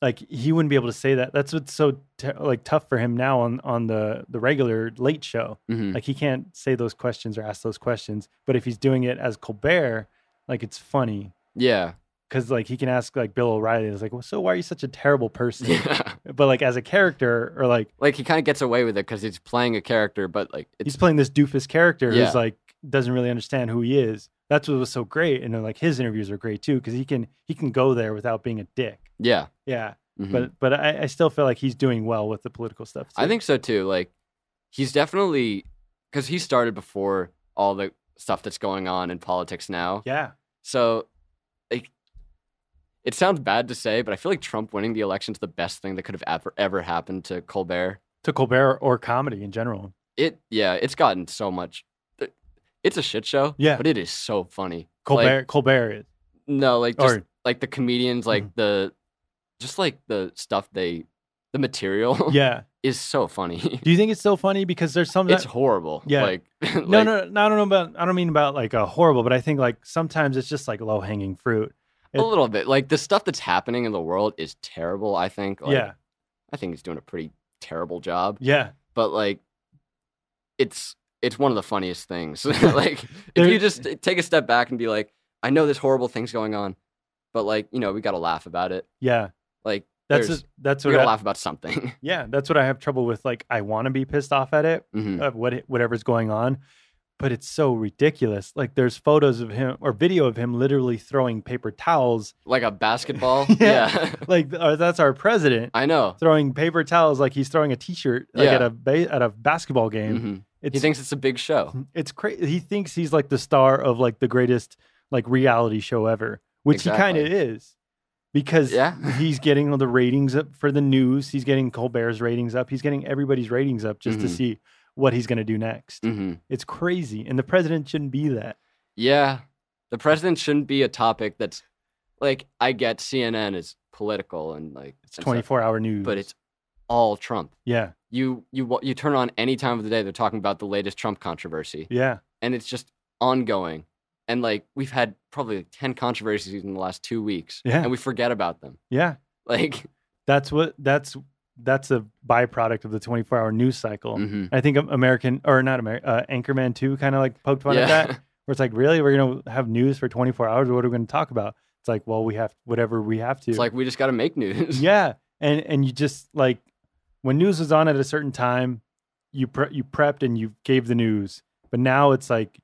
Speaker 6: Like he wouldn't be able to say that. That's what's so tough for him now on the regular Late Show. Like he can't say those questions or ask those questions. But if he's doing it as Colbert, like it's funny.
Speaker 7: Yeah,
Speaker 6: because like he can ask like Bill O'Reilly. It's like, well, so why are you such a terrible person? Yeah. But like as a character or like
Speaker 7: he kind of gets away with it because he's playing a character, but like
Speaker 6: he's playing this doofus character who's like doesn't really understand who he is. That's what was so great, and like his interviews are great too because he can go there without being a dick. Yeah. But I still feel like he's doing well with the political stuff too.
Speaker 7: I think so too. Like he's definitely because he started before all the stuff that's going on in politics now.
Speaker 6: Yeah.
Speaker 7: So like it sounds bad to say, but I feel like Trump winning the election is the best thing that could have ever happened to Colbert.
Speaker 6: To Colbert or comedy in general.
Speaker 7: It's gotten so much. It's a shit show.
Speaker 6: Yeah.
Speaker 7: But it is so funny.
Speaker 6: Colbert is.
Speaker 7: No, like just like the comedians, like the stuff the material is so funny.
Speaker 6: Do you think it's so funny? Because there's some
Speaker 7: it's horrible.
Speaker 6: Yeah. I don't mean about like a horrible, but I think like sometimes it's just like low hanging fruit.
Speaker 7: A little bit. Like the stuff that's happening in the world is terrible, I think. Like, I think he's doing a pretty terrible job.
Speaker 6: Yeah.
Speaker 7: But like it's one of the funniest things. Like if you just take a step back and be like, I know there's horrible things going on, but like, you know, we got to laugh about it.
Speaker 6: Yeah.
Speaker 7: Like
Speaker 6: that's what
Speaker 7: we got to laugh about something.
Speaker 6: Yeah. That's what I have trouble with. Like, I want to be pissed off at it, of whatever's going on, but it's so ridiculous. Like there's photos of him or video of him literally throwing paper towels.
Speaker 7: Like a basketball?
Speaker 6: Yeah. Like that's our president.
Speaker 7: I know.
Speaker 6: Throwing paper towels like he's throwing a t-shirt at a basketball game.
Speaker 7: He thinks it's a big show.
Speaker 6: It's crazy. He thinks he's like the star of like the greatest like reality show ever, which he kind of is, because he's getting all the ratings up for the news. He's getting Colbert's ratings up. He's getting everybody's ratings up just to see what he's going to do next. It's crazy. And the president shouldn't be that.
Speaker 7: Yeah. The president shouldn't be a topic that's like, I get CNN is political and like
Speaker 6: it's 24-hour news,
Speaker 7: but it's all Trump.
Speaker 6: Yeah.
Speaker 7: You turn on any time of the day, they're talking about the latest Trump controversy.
Speaker 6: Yeah.
Speaker 7: And it's just ongoing. And like we've had probably like 10 controversies in the last 2 weeks.
Speaker 6: Yeah.
Speaker 7: And we forget about them.
Speaker 6: Yeah.
Speaker 7: Like
Speaker 6: that's a byproduct of the 24-hour news cycle. I think Anchorman 2 kind of like poked fun at that. Where it's like, really? We're going to have news for 24 hours? What are we going to talk about? It's like, well, we have whatever we have to.
Speaker 7: It's like, we just got to make news.
Speaker 6: Yeah. And you just like, when news was on at a certain time, you prepped and you gave the news. But now it's like,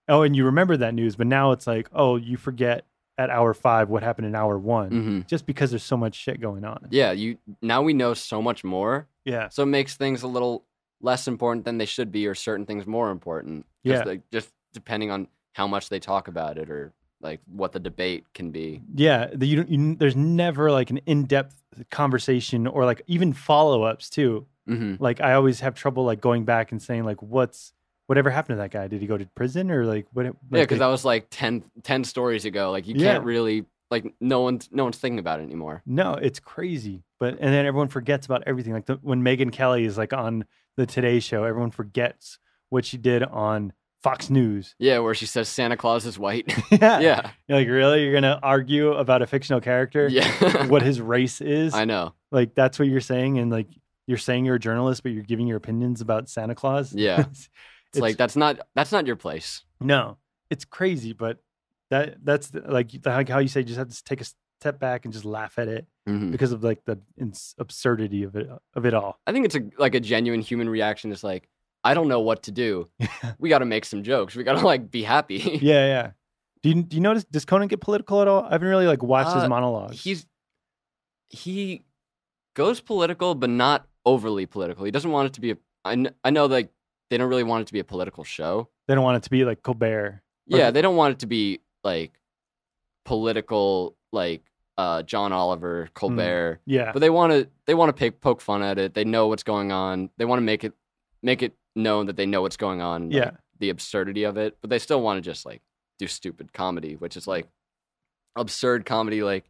Speaker 6: oh, and you remember that news. But now it's like, oh, you forget at hour 5 what happened in hour 1, just because there's so much shit going on.
Speaker 7: Yeah, now we know so much more.
Speaker 6: Yeah.
Speaker 7: So it makes things a little less important than they should be, or certain things more important.
Speaker 6: Yeah.
Speaker 7: Just depending on how much they talk about it, or like what the debate can be.
Speaker 6: Yeah, there's never like an in-depth conversation or like even follow-ups too. Like I always have trouble like going back and saying like whatever happened to that guy? Did he go to prison or like what? Like,
Speaker 7: yeah, because that was like 10 stories ago. Like you can't really like no one's thinking about it anymore.
Speaker 6: No, it's crazy. And then everyone forgets about everything. Like when Megyn Kelly is like on the Today Show, everyone forgets what she did on Fox News.
Speaker 7: Yeah, where she says Santa Claus is white.
Speaker 6: Yeah. You're like, really? You're gonna argue about a fictional character?
Speaker 7: Yeah.
Speaker 6: What his race is?
Speaker 7: I know.
Speaker 6: Like that's what you're saying, and like you're saying you're a journalist, but you're giving your opinions about Santa Claus.
Speaker 7: Yeah. It's like that's not your place.
Speaker 6: No, it's crazy, but that's like how you say, just have to take a step back and just laugh at it because of like the absurdity of it all.
Speaker 7: I think it's a genuine human reaction. It's like, I don't know what to do. We got to make some jokes. We got to like be happy.
Speaker 6: Yeah. Do you notice? Does Conan get political at all? I haven't really like watched his monologues.
Speaker 7: He goes political, but not overly political. He doesn't want it to be I know like they don't really want it to be a political show.
Speaker 6: They don't want it to be like Colbert.
Speaker 7: Yeah, they don't want it to be like political, like John Oliver, Colbert.
Speaker 6: Yeah,
Speaker 7: but they want to poke fun at it. They know what's going on. They want to make it known that they know what's going on.
Speaker 6: Yeah,
Speaker 7: like, the absurdity of it, but they still want to just like do stupid comedy, which is like absurd comedy, like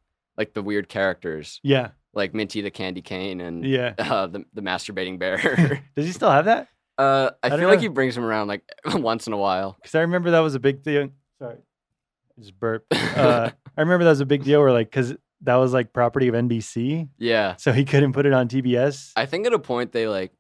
Speaker 7: the weird characters.
Speaker 6: Yeah,
Speaker 7: like Minty the Candy Cane and the masturbating bear.
Speaker 6: Does he still have that?
Speaker 7: I feel like he brings him around like once in a while.
Speaker 6: Because I remember that was a big thing. Sorry, I just burped. I remember that was a big deal where like, because that was like property of NBC.
Speaker 7: Yeah.
Speaker 6: So he couldn't put it on TBS.
Speaker 7: I think at a point they like,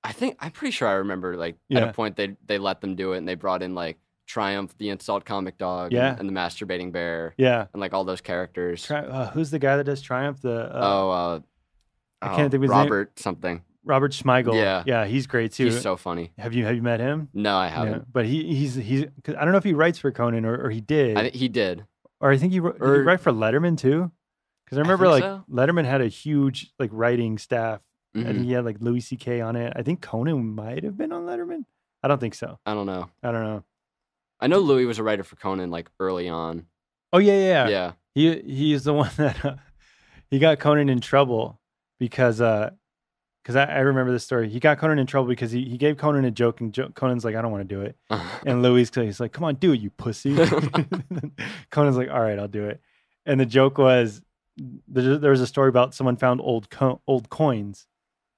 Speaker 7: I'm pretty sure I remember like at a point they let them do it and they brought in like Triumph, the insult comic dog, and the masturbating bear.
Speaker 6: Yeah. And
Speaker 7: like all those characters.
Speaker 6: Who's the guy that does Triumph?
Speaker 7: I
Speaker 6: can't think of his
Speaker 7: Robert
Speaker 6: name.
Speaker 7: something.
Speaker 6: Robert Schmeigel.
Speaker 7: Yeah.
Speaker 6: Yeah, he's great too.
Speaker 7: He's so funny.
Speaker 6: Have you met him?
Speaker 7: No, I haven't.
Speaker 6: Yeah. But he's cause I don't know if he writes for Conan or he did.
Speaker 7: He did.
Speaker 6: Or I think did he write for Letterman too? Because I remember like Letterman had a huge like writing staff. I think he had like Louis C.K. on it. I think Conan might have been on Letterman. I don't think so.
Speaker 7: I don't know.
Speaker 6: I
Speaker 7: know Louis was a writer for Conan like early on.
Speaker 6: Oh yeah.
Speaker 7: Yeah.
Speaker 6: He's the one that he got Conan in trouble because I remember this story. He got Conan in trouble because he gave Conan a joke and Conan's like, I don't want to do it. And Louis he's like, come on, do it, you pussy. Conan's like, all right, I'll do it. And the joke was there was a story about someone found old coins.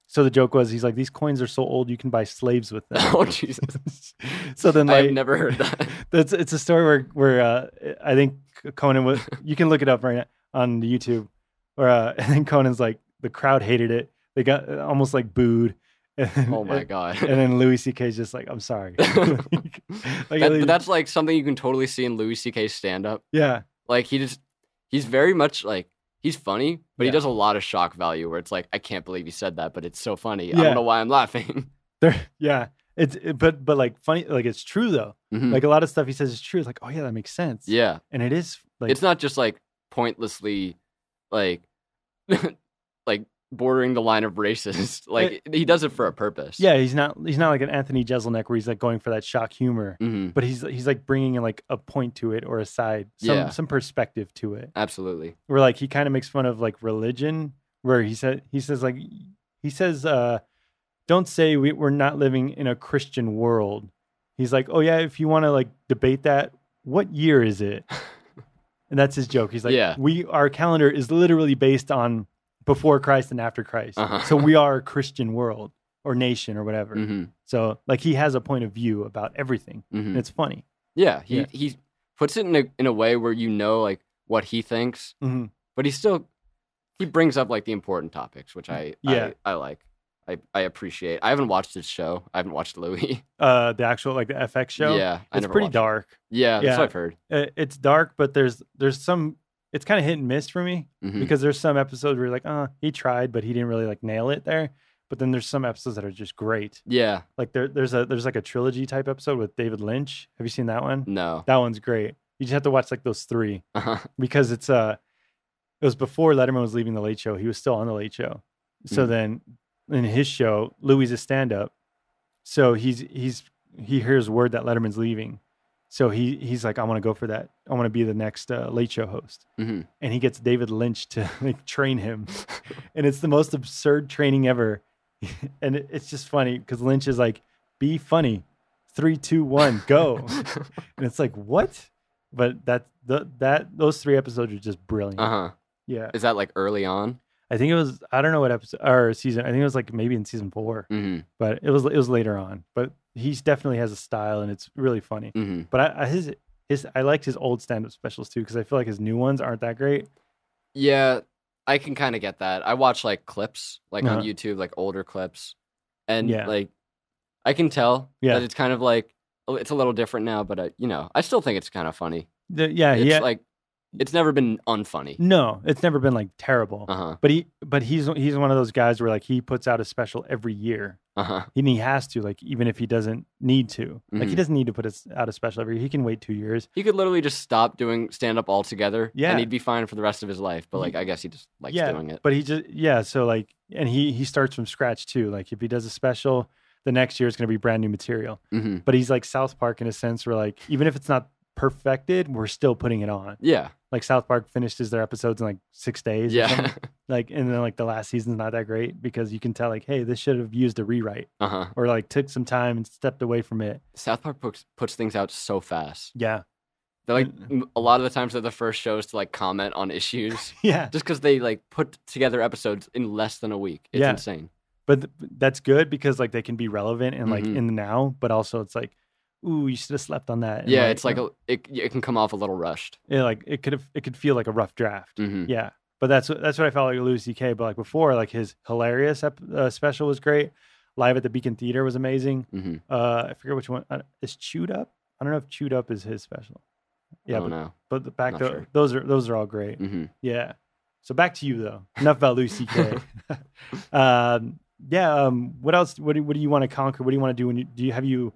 Speaker 6: So the joke was, he's like, these coins are so old you can buy slaves with them.
Speaker 7: Oh Jesus!
Speaker 6: So then, like,
Speaker 7: I've never heard that.
Speaker 6: It's a story where I think Conan was. You can look it up right now on YouTube. Where and then Conan's like, the crowd hated it. They got almost like booed.
Speaker 7: Oh my god!
Speaker 6: And then Louis C.K.'s just like, I'm sorry.
Speaker 7: That's like something you can totally see in Louis C.K.'s stand up.
Speaker 6: Yeah,
Speaker 7: like he's very much like. He's funny, but he does a lot of shock value where it's like, I can't believe he said that, but it's so funny. I don't know why I'm laughing.
Speaker 6: But like funny, like it's true though. Like a lot of stuff he says is true. It's like, oh yeah, that makes sense.
Speaker 7: Yeah.
Speaker 6: And it is like,
Speaker 7: it's not just like pointlessly like, like bordering the line of racist. Like he does it for a purpose.
Speaker 6: Yeah. He's not like an Anthony Jeselnik where he's like going for that shock humor, but he's like bringing in like a point to it or a side, some perspective to it.
Speaker 7: Absolutely.
Speaker 6: Where like he kind of makes fun of like religion, where he says don't say we're not living in a Christian world. He's like, oh yeah, if you want to like debate that, what year is it? And that's his joke. He's like, our calendar is literally based on before Christ and after Christ. So we are a Christian world or nation or whatever. So like he has a point of view about everything. And it's funny.
Speaker 7: Yeah. He puts it in a way where you know like what he thinks, but he brings up like the important topics, which I like. I appreciate. I haven't watched his show. I haven't watched Louis.
Speaker 6: The actual like the FX show.
Speaker 7: Yeah.
Speaker 6: It's pretty dark.
Speaker 7: Yeah, that's what I've heard.
Speaker 6: It's dark, but there's some. It's kind of hit and miss for me because there's some episodes where you're like, he tried, but he didn't really like nail it there. But then there's some episodes that are just great. Yeah. Like there's like a trilogy type episode with David Lynch. Have you seen that one?
Speaker 7: No.
Speaker 6: That one's great. You just have to watch like those three because it was before Letterman was leaving the Late Show. He was still on the Late Show. So then in his show, Louis is a stand-up. So he hears word that Letterman's leaving. So he's like, I want to go for that. I want to be the next Late Show host. And he gets David Lynch to like train him. And it's the most absurd training ever. And it's just funny because Lynch is like, be funny. 3, 2, 1, go. And it's like, what? But those 3 episodes are just brilliant. Yeah.
Speaker 7: Is that like early on?
Speaker 6: I think it was, I don't know what episode or season. I think it was like maybe in season 4, but it was later on. But he definitely has a style, and it's really funny. But I liked his old stand-up specials too, because I feel like his new ones aren't that great.
Speaker 7: Yeah, I can kind of get that. I watch like clips, like on YouTube, like older clips, and like I can tell that it's kind of like it's a little different now. But I still think it's kind of funny. Like it's never been unfunny.
Speaker 6: No, it's never been like terrible. But he's one of those guys where like he puts out a special every year. And he has to, like, even if he doesn't need to. Like he doesn't need to put out a special every year. He can wait 2 years.
Speaker 7: He could literally just stop doing stand up altogether. And he'd be fine for the rest of his life. But like I guess he just likes doing it.
Speaker 6: But he just so like, and he starts from scratch too. Like if he does a special, the next year is going to be brand new material. But he's like South Park in a sense where like even if it's not perfected, we're still putting it on. Like South Park finishes their episodes in like 6 days. Like, and then like the last season's not that great because you can tell like, hey, this should have used a rewrite or like took some time and stepped away from it.
Speaker 7: South Park puts things out so fast.
Speaker 6: They're
Speaker 7: like a lot of the times they're the first shows to like comment on issues. Just because they like put together episodes in less than a week. It's insane.
Speaker 6: But that's good because like they can be relevant and like in the now, but also it's like, ooh, you should have slept on that. And
Speaker 7: it's like it can come off a little rushed.
Speaker 6: Yeah, like it could feel like a rough draft. Yeah, but that's what I felt like Louis C.K. But like before, like his hilarious special was great. Live at the Beacon Theater was amazing. I forget which one is Chewed Up. I don't know if Chewed Up is his special.
Speaker 7: Yeah, I don't know.
Speaker 6: But the back those are all great. Yeah. So back to you though. Enough about Louis C.K. What else? What do you want to conquer? What do you want to do? Have you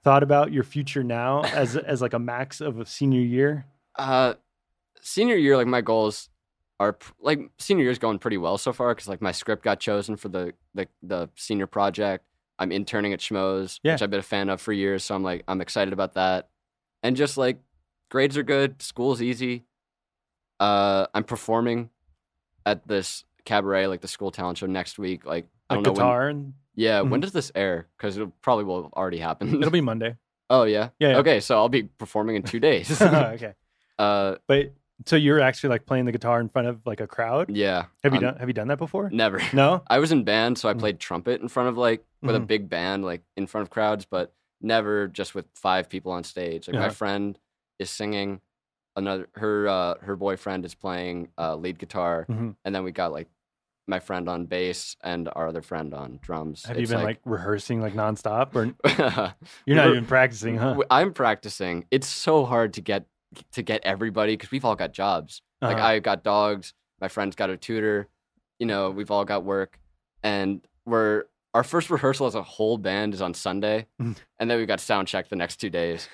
Speaker 6: thought about your future now as like a max of a senior year?
Speaker 7: Senior year, like my goals are like senior year's going pretty well so far because like my script got chosen for the senior project. I'm interning at Schmoes, which I've been a fan of for years, so I'm excited about that. And just like grades are good, school's easy. I'm performing at this cabaret, like the school talent show next week. Like I don't know
Speaker 6: guitar
Speaker 7: when.
Speaker 6: And
Speaker 7: when does this air? Because it probably will have already happened.
Speaker 6: It'll be Monday.
Speaker 7: Oh, yeah? Yeah. Okay, so I'll be performing in 2 days.
Speaker 6: Okay. But so you're actually like playing the guitar in front of like a crowd?
Speaker 7: Yeah.
Speaker 6: Have you done that before?
Speaker 7: Never.
Speaker 6: No?
Speaker 7: I was in band, so I played trumpet in front of like with a big band, like in front of crowds, but never just with 5 people on stage. Like my friend is singing, her boyfriend is playing lead guitar, and then we got like my friend on bass and our other friend on drums.
Speaker 6: Have you been like rehearsing like nonstop, or you're not even practicing, huh?
Speaker 7: I'm practicing. It's so hard to get everybody because we've all got jobs. Like I got dogs, my friend's got a tutor, we've all got work, and our first rehearsal as a whole band is on Sunday, and then we've got sound check the next 2 days.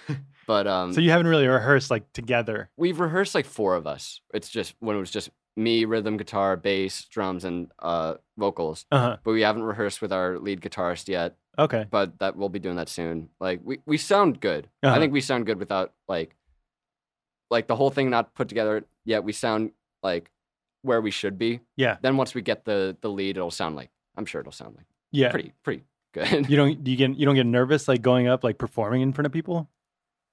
Speaker 7: But
Speaker 6: so you haven't really rehearsed like together.
Speaker 7: We've rehearsed like 4 of us. It's just when it was just me, rhythm, guitar, bass, drums, and vocals. But we haven't rehearsed with our lead guitarist yet.
Speaker 6: Okay.
Speaker 7: But that we'll be doing that soon. Like we sound good. I think we sound good without like the whole thing not put together yet. We sound like where we should be. Yeah. Then once we get the lead, I'm sure it'll sound like pretty good. You don't get nervous like going up like performing in front of people?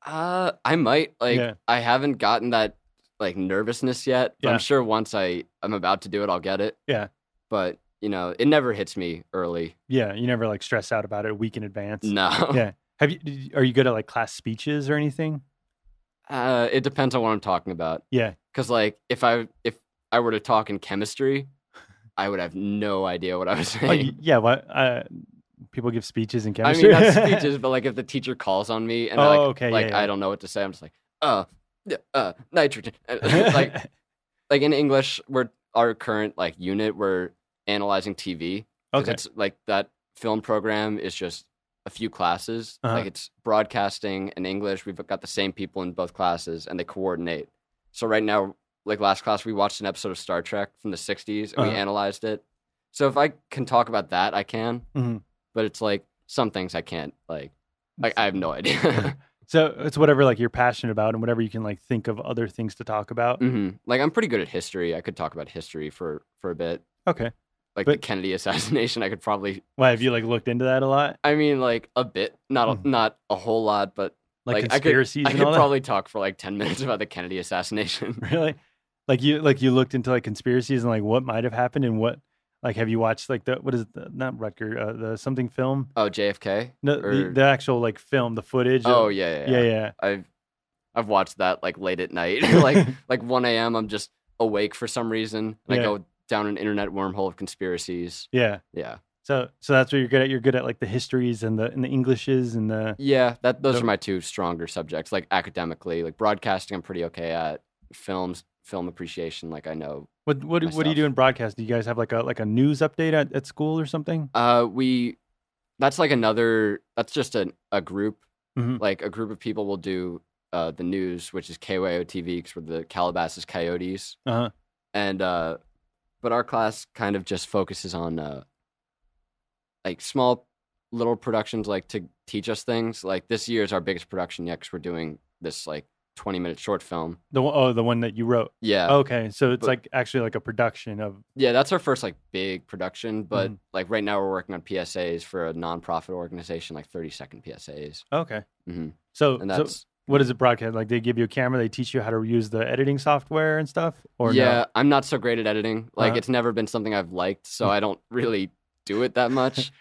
Speaker 7: I might I haven't gotten that like nervousness yet, but I'm sure once I'm about to do it, I'll get it. Yeah. But it never hits me early.
Speaker 6: Yeah. You never like stress out about it a week in advance.
Speaker 7: No.
Speaker 6: Yeah. Are you good at like class speeches or anything?
Speaker 7: It depends on what I'm talking about. Yeah. Cause like if I were to talk in chemistry, I would have no idea what I was saying.
Speaker 6: Yeah. What, people give speeches in chemistry.
Speaker 7: I mean, not speeches, but like if the teacher calls on me and I don't know what to say, I'm just like, nitrogen. like in English, our current like unit, we're analyzing TV. Okay. It's like that film program is just a few classes. Like it's broadcasting and English. We've got the same people in both classes and they coordinate. So right now, like last class, we watched an episode of Star Trek from the 60s and we analyzed it. So if I can talk about that, I can. But it's like some things I can't. Like I have no idea.
Speaker 6: So it's whatever like you're passionate about and whatever you can like think of other things to talk about.
Speaker 7: Like I'm pretty good at history. I could talk about history for a bit.
Speaker 6: Okay.
Speaker 7: Like the Kennedy assassination, I could probably.
Speaker 6: Why have you like looked into that a lot?
Speaker 7: I mean, like a bit, not a whole lot, but
Speaker 6: like conspiracies.
Speaker 7: I could probably talk for like 10 minutes about the Kennedy assassination.
Speaker 6: Really? Like you looked into like conspiracies and like what might have happened and what. Like, have you watched like what is it? Not Rutger, the something film?
Speaker 7: Oh, JFK?
Speaker 6: No, the actual like film, the footage.
Speaker 7: Oh, yeah. I've watched that like late at night, like 1 a.m. I'm just awake for some reason, and I go down an internet wormhole of conspiracies.
Speaker 6: Yeah. So that's what you're good at. You're good at like the histories and the Englishes and the.
Speaker 7: Yeah, those are my two stronger subjects. Like academically, like broadcasting, I'm pretty okay at. Film appreciation, like I know.
Speaker 6: What do you do in broadcast? Do you guys have like a news update at school or something?
Speaker 7: That's just a group. Like a group of people will do the news, which is KYOTV, because we're the Calabasas Coyotes. And but our class kind of just focuses on like small little productions, like to teach us things. Like this year is our biggest production yet, because we're doing this like 20-minute short film.
Speaker 6: The one that you wrote.
Speaker 7: Yeah.
Speaker 6: Okay, so it's like actually like a production of.
Speaker 7: Yeah, that's our first like big production, but like right now we're working on PSAs for a nonprofit organization, like 30-second PSAs.
Speaker 6: Okay. So what is it broadcast? Like they give you a camera, they teach you how to use the editing software and stuff? Or no?
Speaker 7: I'm not so great at editing. Like it's never been something I've liked, so I don't really do it that much.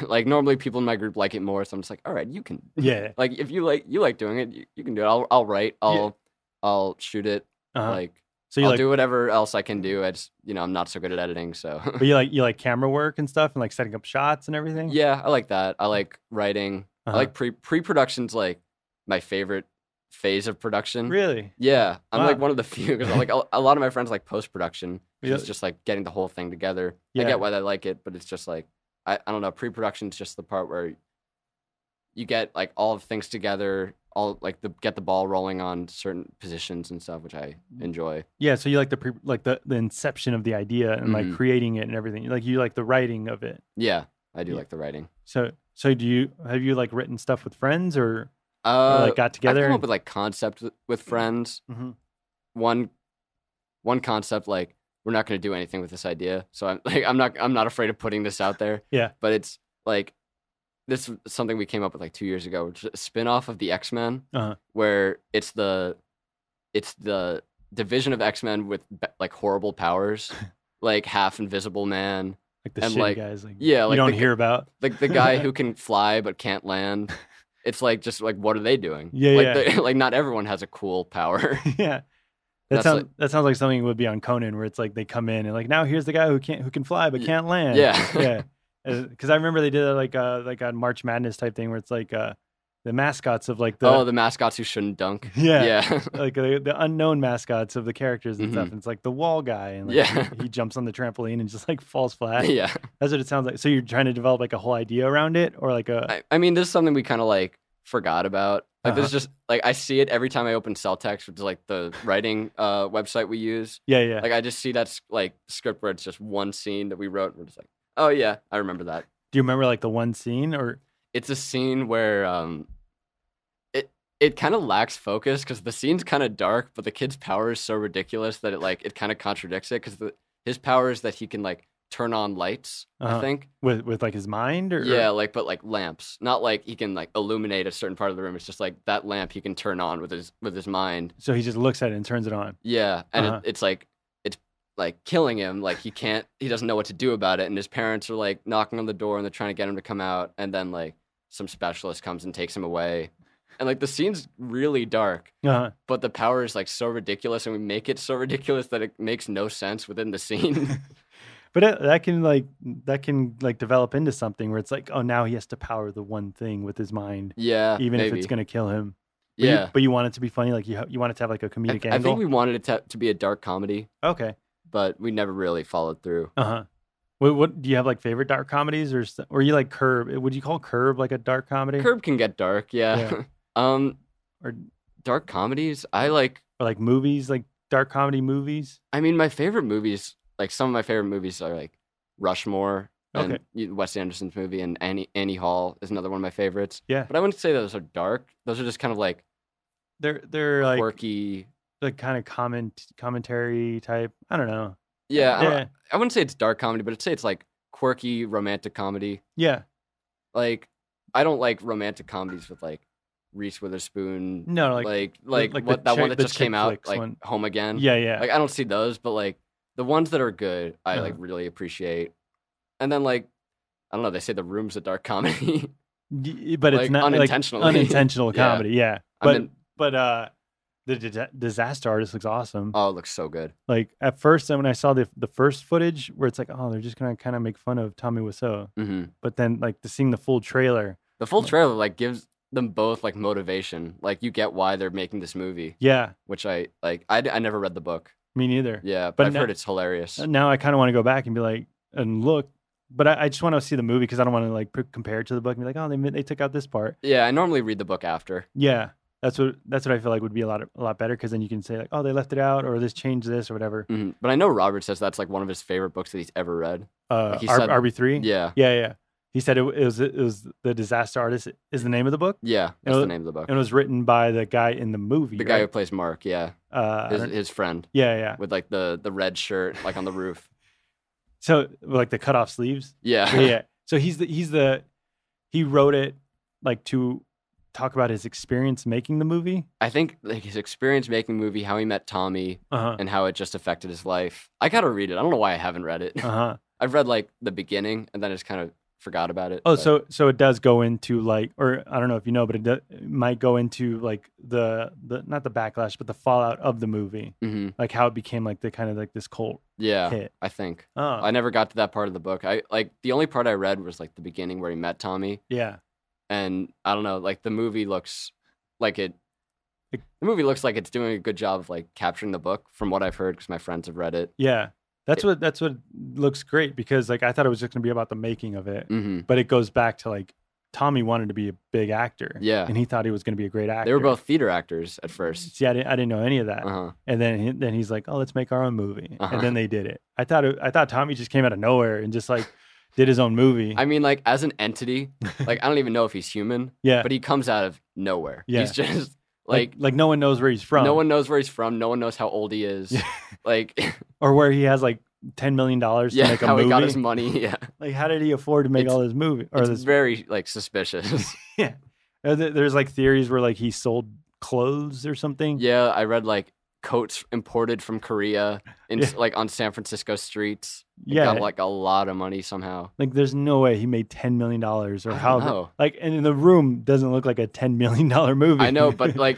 Speaker 7: Like normally people in my group like it more, so I'm just like, all right, you can.
Speaker 6: Yeah.
Speaker 7: Like if you like doing it, you can do it. I'll write. I'll shoot it. Like so I'll do whatever else I can do. I just I'm not so good at editing, so.
Speaker 6: But you like camera work and stuff and like setting up shots and everything?
Speaker 7: Yeah, I like that. I like writing. I like pre-production's like my favorite phase of production.
Speaker 6: Really?
Speaker 7: Yeah. I'm like one of the few, because like a lot of my friends like post-production. It's just like getting the whole thing together. I get why they like it, but it's just like I don't know. Pre-production is just the part where you get like all the things together, all like get the ball rolling on certain positions and stuff, which I enjoy. Yeah,
Speaker 6: so you like the inception of the idea and like creating it and everything. Like you like the writing of it.
Speaker 7: Yeah, I do like the writing.
Speaker 6: So have you like written stuff with friends or like got together?
Speaker 7: I've come up with like concept with friends. One concept, like we're not going to do anything with this idea, so I'm not afraid of putting this out there.
Speaker 6: Yeah,
Speaker 7: but it's like this is something we came up with like 2 years ago, which is a spin-off of the X-Men, where it's the division of X-Men with like horrible powers, like half Invisible Man,
Speaker 6: like the shitty guys, like
Speaker 7: like
Speaker 6: you don't hear about,
Speaker 7: like the guy who can fly but can't land. It's like just like what are they doing? Like not everyone has a cool power.
Speaker 6: Yeah. That sounds like something would be on Conan, where it's like they come in and like, now here's the guy who can fly but can't land.
Speaker 7: Yeah.
Speaker 6: Because I remember they did it like a March Madness type thing, where it's like the mascots of like the
Speaker 7: mascots who shouldn't dunk.
Speaker 6: Yeah. Like the unknown mascots of the characters and stuff. And it's like the wall guy, and like he jumps on the trampoline and just like falls flat.
Speaker 7: Yeah,
Speaker 6: that's what it sounds like. So you're trying to develop like a whole idea around it, or like
Speaker 7: I mean, this is something we kind of like forgot about. Like this is just like I see it every time I open Celltext, which is like the writing website we use.
Speaker 6: Yeah.
Speaker 7: Like I just see that like script where it's just one scene that we wrote. And we're just like, oh yeah, I remember that.
Speaker 6: Do you remember like the one scene, or
Speaker 7: it's a scene where it kind of lacks focus because the scene's kind of dark, but the kid's power is so ridiculous that it kind of contradicts it, because his power is that he can like turn on lights, I think.
Speaker 6: With like his mind? Or
Speaker 7: yeah, like, but like lamps. Not like he can like illuminate a certain part of the room. It's just like that lamp he can turn on with his mind.
Speaker 6: So he just looks at it and turns it on.
Speaker 7: Yeah, and it's like killing him. Like he doesn't know what to do about it. And his parents are like knocking on the door and they're trying to get him to come out. And then like some specialist comes and takes him away. And like the scene's really dark, but the power is like so ridiculous, and we make it so ridiculous that it makes no sense within the scene.
Speaker 6: But that can develop into something where it's like, oh, now he has to power the one thing with his mind.
Speaker 7: Yeah,
Speaker 6: even if it's going to kill him. But you want it to be funny, like you want it to have like a comedic angle.
Speaker 7: I think we wanted it to be a dark comedy.
Speaker 6: Okay,
Speaker 7: but we never really followed through.
Speaker 6: What do you have like favorite dark comedies, or you like Curb? Would you call Curb like a dark comedy?
Speaker 7: Curb can get dark, yeah. Or dark comedies, I like,
Speaker 6: or like movies, like dark comedy movies.
Speaker 7: I mean, my favorite movies. Like some of my favorite movies are like Rushmore, And
Speaker 6: Okay.
Speaker 7: Wes Anderson's movie, and Annie Hall is another one of my favorites.
Speaker 6: Yeah.
Speaker 7: But I wouldn't say those are dark. Those are just kind of like
Speaker 6: They're like
Speaker 7: quirky.
Speaker 6: the kind of commentary type. I don't know.
Speaker 7: Yeah. I wouldn't say it's dark comedy, but I'd say it's like quirky romantic comedy.
Speaker 6: Yeah.
Speaker 7: Like, I don't like romantic comedies with like Reese Witherspoon.
Speaker 6: No,
Speaker 7: like
Speaker 6: the
Speaker 7: that one
Speaker 6: chick-
Speaker 7: that just
Speaker 6: the
Speaker 7: came
Speaker 6: chick
Speaker 7: out,
Speaker 6: flicks
Speaker 7: like
Speaker 6: one.
Speaker 7: Home Again.
Speaker 6: Yeah.
Speaker 7: Like, I don't see those, but like the ones that are good, I like really appreciate. And then like, I don't know, they say The Room's a dark comedy.
Speaker 6: But
Speaker 7: like,
Speaker 6: it's not
Speaker 7: unintentionally.
Speaker 6: like unintentional
Speaker 7: Yeah.
Speaker 6: comedy. Yeah.
Speaker 7: I mean,
Speaker 6: But the Disaster Artist looks awesome.
Speaker 7: oh, it looks so good.
Speaker 6: Like at first, when I saw the first footage, where it's like, oh, they're just gonna kind of make fun of Tommy Wiseau.
Speaker 7: Mm-hmm.
Speaker 6: But then, like, seeing the full trailer,
Speaker 7: The full trailer like gives them both like motivation. Like, you get why they're making this movie,
Speaker 6: yeah,
Speaker 7: which I like. I never read the book.
Speaker 6: me neither.
Speaker 7: Yeah,
Speaker 6: But
Speaker 7: but I've
Speaker 6: now-
Speaker 7: heard it's hilarious.
Speaker 6: Now I kind of want to go back and be like, and look, but I just want to see the movie because I don't want to like compare it to the book and be like, oh, they took out this part.
Speaker 7: Yeah, I normally read the book after.
Speaker 6: Yeah, that's what I feel like would be a lot better because then you can say like, oh, they left it out or this changed this or whatever.
Speaker 7: Mhm. But I know Robert says that's like one of his favorite books that he's ever read. Like he said-
Speaker 6: RB3.
Speaker 7: Yeah,
Speaker 6: Yeah. He said it was The Disaster Artist is the name of the book.
Speaker 7: yeah, that's
Speaker 6: know,
Speaker 7: the name of the book.
Speaker 6: And it was written by the guy in the movie.
Speaker 7: The guy who
Speaker 6: right?
Speaker 7: plays Mark, yeah,
Speaker 6: I don't-
Speaker 7: his friend
Speaker 6: yeah.
Speaker 7: with like the red shirt, like on the roof.
Speaker 6: So like the cut off sleeves.
Speaker 7: Yeah,
Speaker 6: Yeah. So he wrote it like to talk about his experience making the movie.
Speaker 7: I think like his experience making the movie, how he met Tommy,
Speaker 6: Uh-huh.
Speaker 7: and how it just affected his life. I gotta read it. I don't know why I haven't read it.
Speaker 6: Uh-huh.
Speaker 7: I've read like the beginning and then I just kind of forgot about it.
Speaker 6: Oh,
Speaker 7: but-
Speaker 6: so it does go into like, or I don't know if you know, but it might go into like the not the backlash, but the fallout of the movie,
Speaker 7: Mhm.
Speaker 6: like how it became like the kind of like this cult
Speaker 7: yeah,
Speaker 6: hit.
Speaker 7: I think.
Speaker 6: Oh,
Speaker 7: I never got to that part of the book. I like the only part I read was like the beginning where he met Tommy,
Speaker 6: yeah,
Speaker 7: and I don't know, like the movie looks like it.
Speaker 6: It-
Speaker 7: The movie looks like it's doing a good job of like capturing the book from what I've heard because my friends have read it.
Speaker 6: yeah. That's what looks great because like I thought it was just gonna be about the making of it,
Speaker 7: Hmm.
Speaker 6: but it goes back to like Tommy wanted to be a big actor,
Speaker 7: Yeah.
Speaker 6: and he thought he was gonna be a great actor.
Speaker 7: They were both theater actors at first.
Speaker 6: See, I didn't know any of that.
Speaker 7: Uh-huh.
Speaker 6: And then he's like, "Oh, let's make our own movie."
Speaker 7: Uh-huh.
Speaker 6: And then they did it. I thought Tommy just came out of nowhere and just like did his own movie.
Speaker 7: I mean, like as an entity, like I don't even know if he's human.
Speaker 6: Yeah.
Speaker 7: But he comes out of nowhere.
Speaker 6: Yeah.
Speaker 7: He's just
Speaker 6: like no one knows where he's from.
Speaker 7: no one knows where he's from. No one knows how old he is. Like
Speaker 6: or where he has like $10 million to
Speaker 7: yeah,
Speaker 6: make a
Speaker 7: how
Speaker 6: movie.
Speaker 7: he got his money. Yeah.
Speaker 6: Like, how did he afford to make
Speaker 7: It's-
Speaker 6: all this movie? Or
Speaker 7: It's
Speaker 6: this?
Speaker 7: very like suspicious.
Speaker 6: Yeah. There's like theories where like he sold clothes or something.
Speaker 7: Yeah, I read like coats imported from Korea in
Speaker 6: Yeah.
Speaker 7: like on San Francisco streets. It
Speaker 6: Yeah.
Speaker 7: got like a lot of money somehow.
Speaker 6: Like, there's no way he made $10 million or however.
Speaker 7: know.
Speaker 6: Like, and in The Room doesn't look like a $10 million movie.
Speaker 7: I know, but like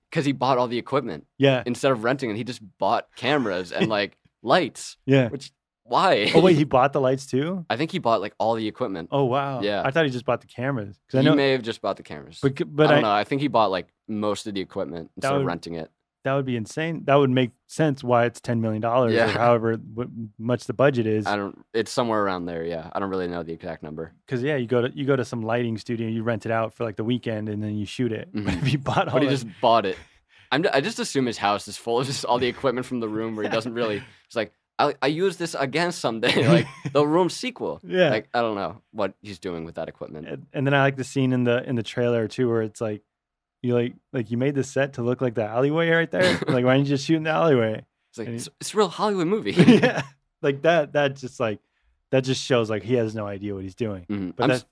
Speaker 7: because he bought all the equipment
Speaker 6: yeah,
Speaker 7: instead of renting it, he just bought cameras and like lights.
Speaker 6: yeah.
Speaker 7: Which why?
Speaker 6: Oh wait, he bought the lights too.
Speaker 7: I think he bought like all the equipment.
Speaker 6: Oh wow.
Speaker 7: Yeah.
Speaker 6: I thought he just bought the cameras. Because I
Speaker 7: He
Speaker 6: know,
Speaker 7: may have just bought the cameras.
Speaker 6: but
Speaker 7: I don't know. I think he bought like most of the equipment instead of
Speaker 6: would-
Speaker 7: renting it.
Speaker 6: that would be insane. That would make sense why it's $10 million or
Speaker 7: Yeah.
Speaker 6: however much the budget is.
Speaker 7: It's somewhere around there. Yeah, I don't really know the exact number.
Speaker 6: Because yeah, you go to some lighting studio, you rent it out for like the weekend, and then you shoot it. But
Speaker 7: Mhm.
Speaker 6: if you bought all,
Speaker 7: But he
Speaker 6: that-
Speaker 7: just bought it. I just assume his house is full of just all the equipment from The Room, where he doesn't really. It's like I use this again someday, like The Room sequel.
Speaker 6: Yeah.
Speaker 7: Like I don't know what he's doing with that equipment.
Speaker 6: and then I like the scene in the trailer too, where it's like you like you made the set to look like the alleyway right there. Like, why didn't you just shoot in the alleyway?
Speaker 7: It's like
Speaker 6: and
Speaker 7: it's a real Hollywood movie.
Speaker 6: Yeah, like that just shows like he has no idea what he's doing.
Speaker 7: Mhm.
Speaker 6: But that's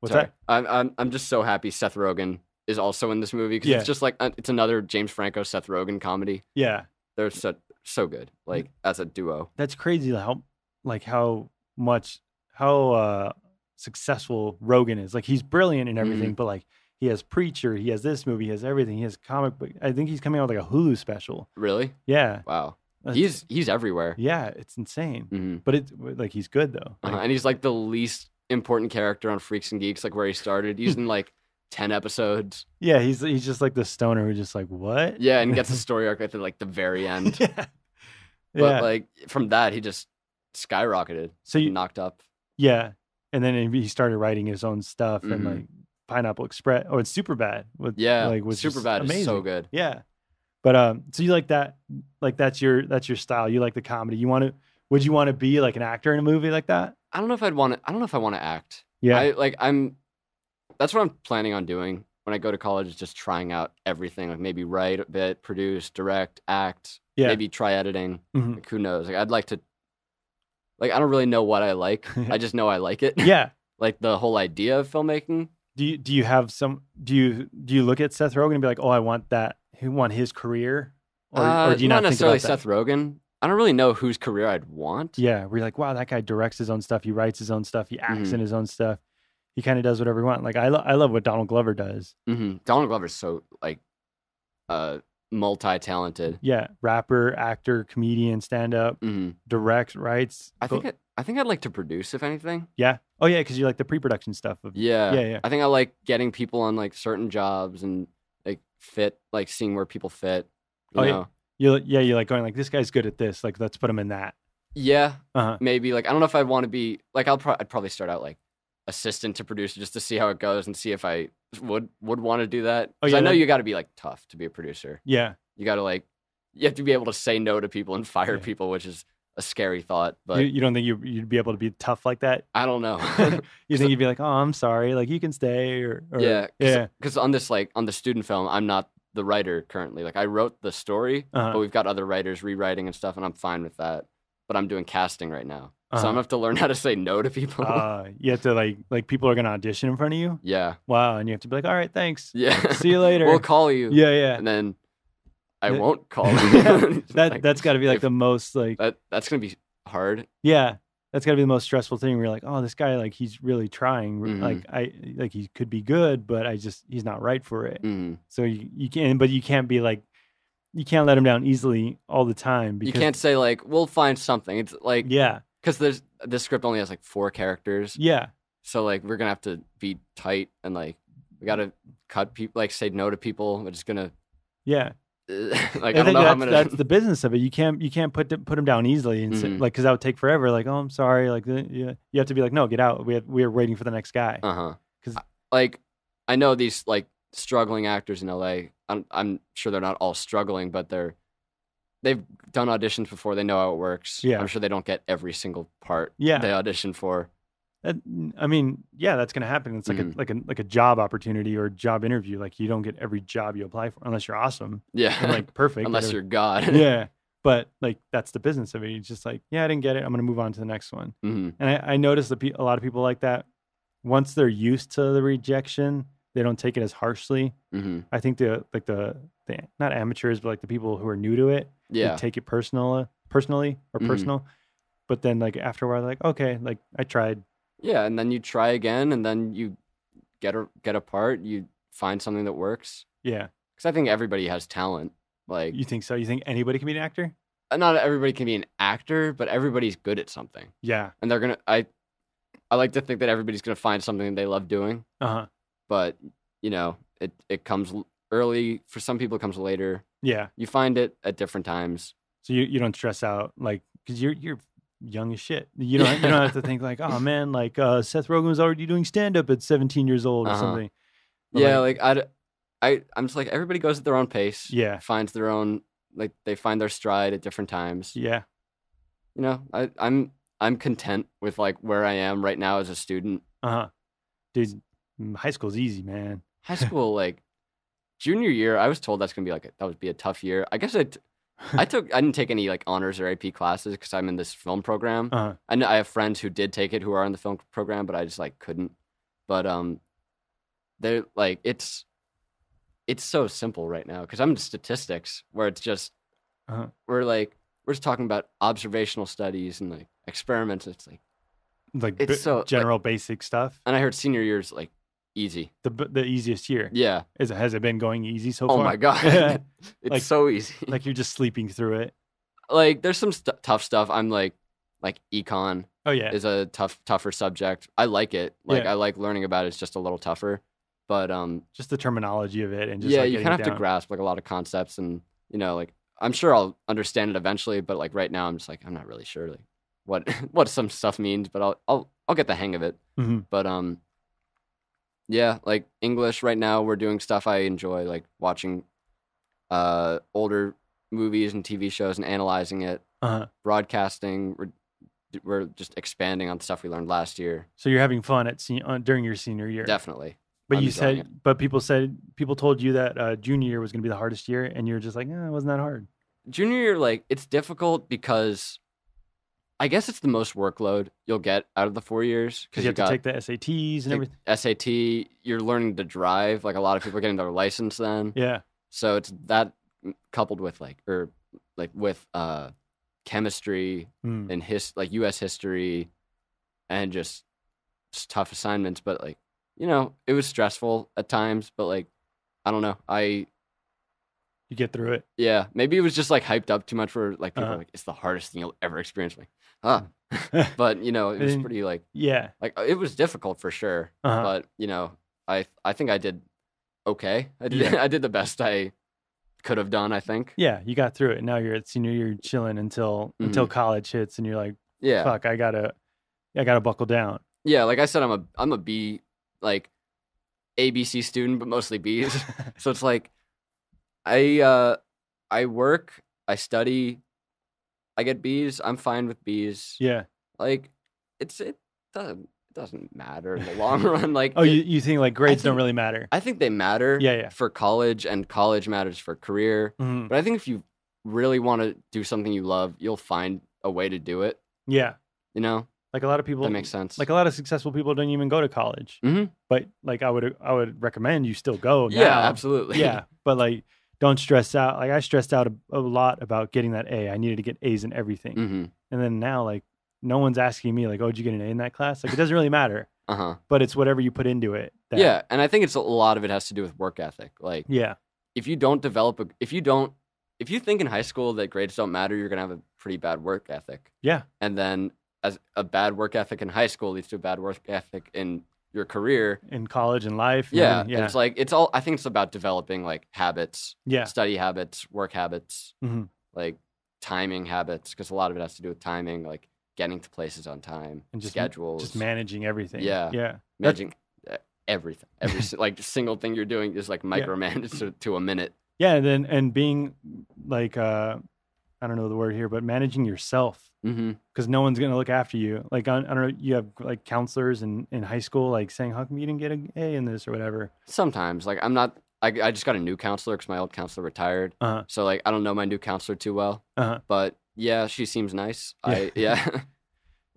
Speaker 6: what's
Speaker 7: Sorry.
Speaker 6: that?
Speaker 7: I'm just so happy Seth Rogen is also in this movie because
Speaker 6: Yeah.
Speaker 7: it's just like it's another James Franco Seth Rogen comedy.
Speaker 6: Yeah,
Speaker 7: They're so good, like as a duo.
Speaker 6: that's crazy. How successful Rogan is. Like, he's brilliant in everything, but like he has Preacher, he has this movie, he has everything. He has comic book. I think he's coming out with like a Hulu special.
Speaker 7: Really?
Speaker 6: Yeah,
Speaker 7: Wow.
Speaker 6: That's-
Speaker 7: He's everywhere.
Speaker 6: yeah, it's insane.
Speaker 7: Hmm.
Speaker 6: But it's like he's good though. Like,
Speaker 7: And he's like the least important character on Freaks and Geeks, like where he started. He's in like 10 episodes.
Speaker 6: yeah, he's just like the stoner who's just like, what?
Speaker 7: Yeah, and gets a story arc at the, like the very end.
Speaker 6: yeah.
Speaker 7: But like from that, he just skyrocketed.
Speaker 6: So you-
Speaker 7: knocked up.
Speaker 6: Yeah, and then he started writing his own stuff and
Speaker 7: Mhm.
Speaker 6: like Pineapple Express. Oh, it's Superbad.
Speaker 7: Yeah,
Speaker 6: like was just
Speaker 7: Superbad is
Speaker 6: amazing.
Speaker 7: so good.
Speaker 6: Yeah, but so you like that? Like that's your style. You like the comedy. You want to Would you want to be like an actor in a movie like that?
Speaker 7: I don't know if I want to act.
Speaker 6: Yeah.
Speaker 7: That's what I'm planning on doing when I go to college, is just trying out everything. Like maybe write a bit, produce, direct, act, maybe try editing. Like, who knows? Like I'd like to, like, I don't really know what I like. I just know I like it.
Speaker 6: Yeah.
Speaker 7: Like the whole idea of filmmaking.
Speaker 6: Do you have some, do you look at Seth Rogen and be like, oh, I want that. You want his career? Or do you not
Speaker 7: necessarily
Speaker 6: think about
Speaker 7: Seth Rogen. I don't really know whose career I'd want.
Speaker 6: Yeah. We're like, wow, that guy directs his own stuff. He writes his own stuff. He acts in his own stuff. He kind of does whatever he wants. Like I love what Donald Glover does.
Speaker 7: Donald Glover's so like multi-talented.
Speaker 6: Yeah, rapper, actor, comedian, stand-up, directs, writes.
Speaker 7: I think I'd like to produce, if anything.
Speaker 6: Yeah. Oh yeah, because you like the pre-production stuff.
Speaker 7: Yeah. I think I like getting people on like certain jobs and like seeing where people fit. You know?
Speaker 6: Yeah. You like going like, this guy's good at this. Like let's put him in that.
Speaker 7: Yeah. Maybe like I don't know if I'd want to be like I'd probably start out like assistant to producer just to see how it goes and see if I would want to do that. Because I know you got to be like tough to be a producer. Yeah. You got to like, you have to be able to say no to people and fire people, which is a scary thought. But
Speaker 6: you don't think you'd be able to be tough like that?
Speaker 7: I don't know.
Speaker 6: You think you'd be like, oh, I'm sorry, like you can stay or
Speaker 7: yeah. Because on the student film, I'm not the writer currently. Like I wrote the story, but we've got other writers rewriting and stuff, and I'm fine with that. But I'm doing casting right now. So I'm gonna have to learn how to say no to people.
Speaker 6: You have to like people are gonna audition in front of you.
Speaker 7: Yeah.
Speaker 6: Wow, and you have to be like, all right, thanks.
Speaker 7: Yeah.
Speaker 6: See you later.
Speaker 7: We'll call you.
Speaker 6: Yeah.
Speaker 7: And then I won't call you.
Speaker 6: That's got to be like the most like
Speaker 7: that's gonna be hard.
Speaker 6: Yeah, that's got to be the most stressful thing. Where you're like, oh, this guy like he's really trying. Like he could be good, but he's not right for it. So you can't be like. You can't let him down easily all the time. Because
Speaker 7: you can't say like, we'll find something. It's like,
Speaker 6: yeah.
Speaker 7: Because this script only has like 4 characters.
Speaker 6: Yeah. So
Speaker 7: like we're going to have to be tight and like, we got to cut people, like say no to people. We're just going to.
Speaker 6: Yeah.
Speaker 7: Like, I don't know how I'm going to.
Speaker 6: That's the business of it. You can't put them down easily. And say, like, because that would take forever. Like, oh, I'm sorry. Like, you have to be like, no, get out. We're waiting for the next guy.
Speaker 7: Because like, I know these like struggling actors in LA. I'm sure they're not all struggling, but they've done auditions before. They know how it works. Yeah. I'm sure they don't get every single part they audition for.
Speaker 6: I mean, yeah, that's going to happen. It's like a job opportunity or job interview. Like you don't get every job you apply for unless you're awesome.
Speaker 7: Yeah.
Speaker 6: And like perfect.
Speaker 7: Unless you're God.
Speaker 6: Yeah. But like that's the business of it. It's just like, yeah, I didn't get it. I'm going to move on to the next one. And I noticed a lot of people like that. Once they're used to the rejection, they don't take it as harshly. I think the not amateurs, but like the people who are new to it, they take it personally or personal. But then like after a while, they're like, okay, like I tried.
Speaker 7: Yeah, and then you try again, and then you get a part. You find something that works.
Speaker 6: Yeah,
Speaker 7: because I think everybody has talent. Like
Speaker 6: you think so? You think anybody can be an actor?
Speaker 7: Not everybody can be an actor, but everybody's good at something.
Speaker 6: Yeah,
Speaker 7: and they're gonna. I like to think that everybody's gonna find something they love doing. But, you know, it comes early. For some people, it comes later. Yeah. You find it at different times.
Speaker 6: So you don't stress out, like, because you're young as shit. You don't have to think like, oh, man, like Seth Rogen was already doing stand-up at 17 years old or something. But
Speaker 7: yeah, I'm just like, everybody goes at their own pace. Yeah. Finds their own, like, they find their stride at different times. Yeah. You know, I'm content with, like, where I am right now as a student.
Speaker 6: Dude. High school's easy, man.
Speaker 7: High school, like junior year, I was told that would be a tough year. I guess I didn't take any like honors or AP classes because I'm in this film program. I know I have friends who did take it who are in the film program, but I just like couldn't. But they're like it's so simple right now because I'm in statistics where it's just we're just talking about observational studies and like experiments. It's
Speaker 6: it's so general basic stuff.
Speaker 7: And I heard senior year's like easy.
Speaker 6: The easiest year.
Speaker 7: Yeah.
Speaker 6: Has it been going easy so far?
Speaker 7: Oh my God. It's so easy.
Speaker 6: Like you're just sleeping through it.
Speaker 7: Like there's some tough stuff. I'm like econ.
Speaker 6: Oh yeah.
Speaker 7: Is a tougher subject. I like it. Like I like learning about it. It's just a little tougher. But
Speaker 6: just the terminology of it and just
Speaker 7: you kind of have to grasp like a lot of concepts and you know, like I'm sure I'll understand it eventually, but like right now I'm just like I'm not really sure like what some stuff means, but I'll get the hang of it. But yeah, like English right now, we're doing stuff I enjoy, like watching older movies and TV shows and analyzing it. Broadcasting, we're we're just expanding on stuff we learned last year.
Speaker 6: So you're having fun during your senior year.
Speaker 7: Definitely.
Speaker 6: But people told you that junior year was going to be the hardest year, and you're just like, it wasn't that hard.
Speaker 7: Junior year, like, it's difficult because I guess it's the most workload you'll get out of the 4 years.
Speaker 6: Because you have to take the SATs and everything.
Speaker 7: SAT, you're learning to drive. Like, a lot of people are getting their license then.
Speaker 6: Yeah.
Speaker 7: So it's that coupled with, with chemistry and U.S. history and just tough assignments. But, like, it was stressful at times, but, like, I don't know.
Speaker 6: You get through it.
Speaker 7: Yeah. Maybe it was just, like, hyped up too much for, like, people are like, it's the hardest thing you'll ever experience. Like, but, it was pretty, like,
Speaker 6: yeah.
Speaker 7: Like, it was difficult for sure. But, I think I did okay. I did the best I could have done, I think.
Speaker 6: Yeah, you got through it. Now you're at senior year chilling until college hits, and you're like,
Speaker 7: yeah,
Speaker 6: fuck, I gotta buckle down.
Speaker 7: Yeah, like I said, I'm a B, like, ABC student, but mostly B's. So it's like I work, I study, I get B's. I'm fine with B's.
Speaker 6: Yeah,
Speaker 7: like it doesn't matter in the long run. Like,
Speaker 6: you think like grades don't really matter?
Speaker 7: I think they matter.
Speaker 6: Yeah.
Speaker 7: For college, and college matters for career.
Speaker 6: Mm-hmm.
Speaker 7: But I think if you really want to do something you love, you'll find a way to do it.
Speaker 6: Yeah,
Speaker 7: like
Speaker 6: a lot of people.
Speaker 7: That makes sense.
Speaker 6: Like a lot of successful people don't even go to college.
Speaker 7: Mm-hmm.
Speaker 6: But like I would recommend you still go. Now.
Speaker 7: Yeah, absolutely.
Speaker 6: Yeah, but like don't stress out. Like I stressed out a lot about getting that A. I needed to get A's in everything.
Speaker 7: Mm-hmm.
Speaker 6: And then now, like, no one's asking me, like, oh, did you get an A in that class? Like, it doesn't really matter. But it's whatever you put into it.
Speaker 7: Yeah, and I think it's a lot of it has to do with work ethic. Like,
Speaker 6: yeah,
Speaker 7: if you think in high school that grades don't matter, you're gonna have a pretty bad work ethic.
Speaker 6: Yeah,
Speaker 7: and then as a bad work ethic in high school leads to a bad work ethic in your career,
Speaker 6: in college and life.
Speaker 7: Yeah, and it's like I think it's about developing like habits.
Speaker 6: Yeah,
Speaker 7: study habits, work habits, like timing habits, because a lot of it has to do with timing, like getting to places on time, and just schedules,
Speaker 6: just managing everything.
Speaker 7: Yeah, managing everything. Every like single thing you're doing is like micromanaged to a minute.
Speaker 6: Yeah, and being like I don't know the word here, but managing yourself, because no one's gonna look after you. Like I don't know, you have like counselors in high school, like saying, "How come you didn't get an A in this or whatever?"
Speaker 7: Sometimes, like I just got a new counselor because my old counselor retired. So like I don't know my new counselor too well. But yeah, she seems nice. Like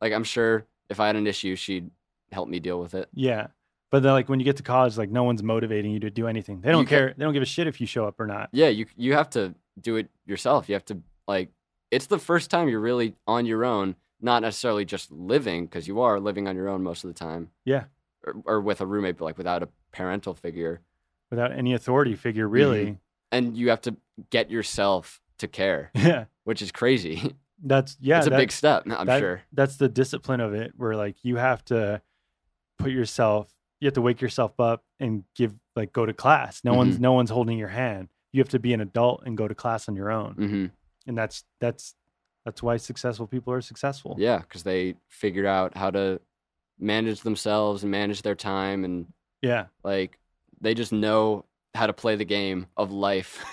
Speaker 7: I'm sure if I had an issue, she'd help me deal with it. Yeah.
Speaker 6: But then, like when you get to college, like no one's motivating you to do anything. They don't care. They don't give a shit if you show up or not.
Speaker 7: Yeah, you have to do it yourself. You have to like. It's the first time you're really on your own, not necessarily just living, because you are living on your own most of the time.
Speaker 6: Yeah.
Speaker 7: Or with a roommate, but like without a parental figure.
Speaker 6: Without any authority figure, really.
Speaker 7: And you have to get yourself to care.
Speaker 6: Yeah.
Speaker 7: Which is crazy.
Speaker 6: It's
Speaker 7: a big step, I'm sure.
Speaker 6: That's the discipline of it, where like you have to you have to wake yourself up and go to class. No one's holding your hand. You have to be an adult and go to class on your own. And that's why successful people are successful.
Speaker 7: Yeah, because they figured out how to manage themselves and manage their time, and like they just know how to play the game of life.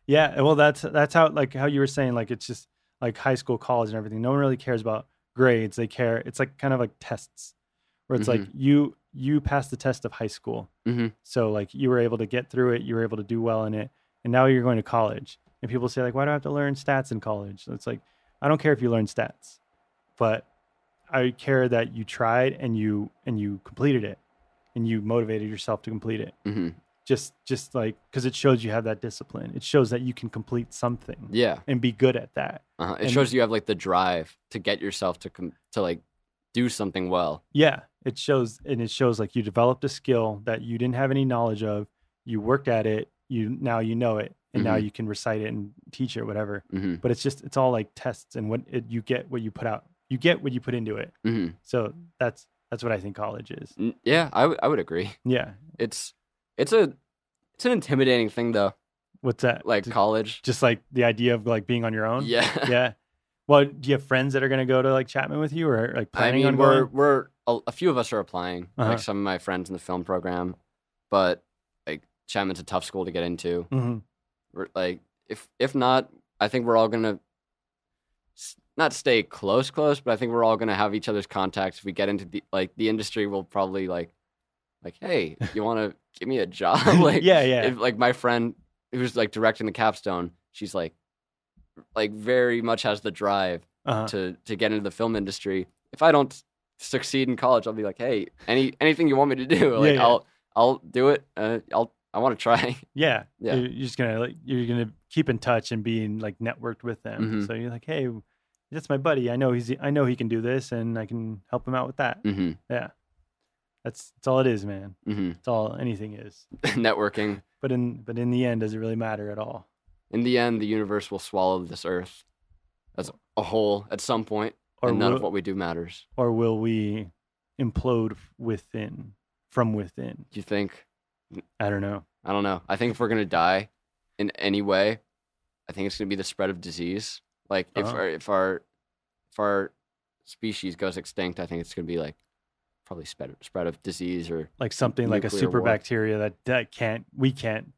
Speaker 6: Yeah, well, that's how you were saying, like it's just like high school, college, and everything. No one really cares about grades. They care. It's like kind of like tests, where it's like you passed the test of high school, so like you were able to get through it. You were able to do well in it, and now you're going to college. And people say, like, why do I have to learn stats in college? It's like, I don't care if you learn stats, but I care that you tried and you completed it, and you motivated yourself to complete it. Just like, because it shows you have that discipline. It shows that you can complete something.
Speaker 7: Yeah.
Speaker 6: And be good at that.
Speaker 7: It shows you have like the drive to get yourself to like do something well.
Speaker 6: Yeah. It shows like you developed a skill that you didn't have any knowledge of. You worked at it. Now you know it. And now you can recite it and teach it, whatever. But it's all like tests, and you get what you put out. You get what you put into it. So that's what I think college is.
Speaker 7: Yeah, I would agree.
Speaker 6: Yeah,
Speaker 7: it's an intimidating thing though.
Speaker 6: What's that?
Speaker 7: Like college,
Speaker 6: just like the idea of like being on your own.
Speaker 7: Yeah,
Speaker 6: yeah. Well, do you have friends that are going to go to like Chapman with you, or like planning on going?
Speaker 7: We're a few of us are applying. Like some of my friends in the film program, but like Chapman's a tough school to get into. We're like, if not, I think we're all gonna not stay close, but I think we're all gonna have each other's contacts. If we get into the industry, we'll probably like, hey, you want to give me a job? Like,
Speaker 6: yeah.
Speaker 7: If like my friend who's like directing the capstone, she's like very much has the drive to get into the film industry. If I don't succeed in college, I'll be like, hey, anything you want me to do, like I'll do it. I want to try.
Speaker 6: Yeah. You're just gonna you're gonna keep in touch and being like networked with them.
Speaker 7: Mm-hmm.
Speaker 6: So you're like, hey, that's my buddy. I know he can do this, and I can help him out with that.
Speaker 7: Mm-hmm.
Speaker 6: Yeah. That's all it is, man.
Speaker 7: Mm-hmm.
Speaker 6: That's all anything is.
Speaker 7: Networking.
Speaker 6: But in the end, does it really matter at all?
Speaker 7: In the end, the universe will swallow this earth as a whole at some point, and none of what we do matters.
Speaker 6: Or will we implode from within?
Speaker 7: Do you think?
Speaker 6: I don't know.
Speaker 7: I think if we're gonna die in any way, I think it's gonna be the spread of disease. Like if our species goes extinct, I think it's gonna be like probably spread of disease or
Speaker 6: like something like a super bacteria that we can't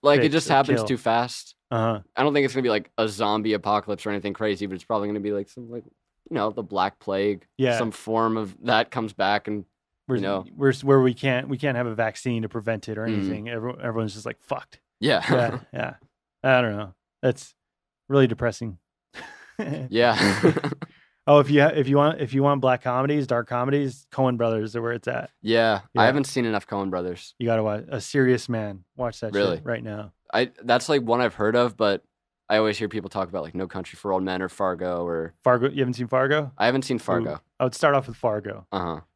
Speaker 7: like it just happens
Speaker 6: kill.
Speaker 7: Too fast. I don't think it's gonna be like a zombie apocalypse or anything crazy, but it's probably gonna be like some like the Black Plague.
Speaker 6: Yeah,
Speaker 7: some form of that comes back and
Speaker 6: we're where we can't have a vaccine to prevent it or anything. Everyone's just like fucked.
Speaker 7: Yeah.
Speaker 6: Yeah. I don't know. That's really depressing.
Speaker 7: Yeah.
Speaker 6: Oh, if you want black comedies, dark comedies, Coen Brothers are where it's at.
Speaker 7: Yeah. I haven't seen enough Coen Brothers.
Speaker 6: You gotta watch A Serious Man. Watch that shit right now.
Speaker 7: That's like one I've heard of, but I always hear people talk about like No Country for Old Men or Fargo or
Speaker 6: Fargo. You haven't seen Fargo?
Speaker 7: I haven't seen Fargo.
Speaker 6: Ooh, I would start off with Fargo.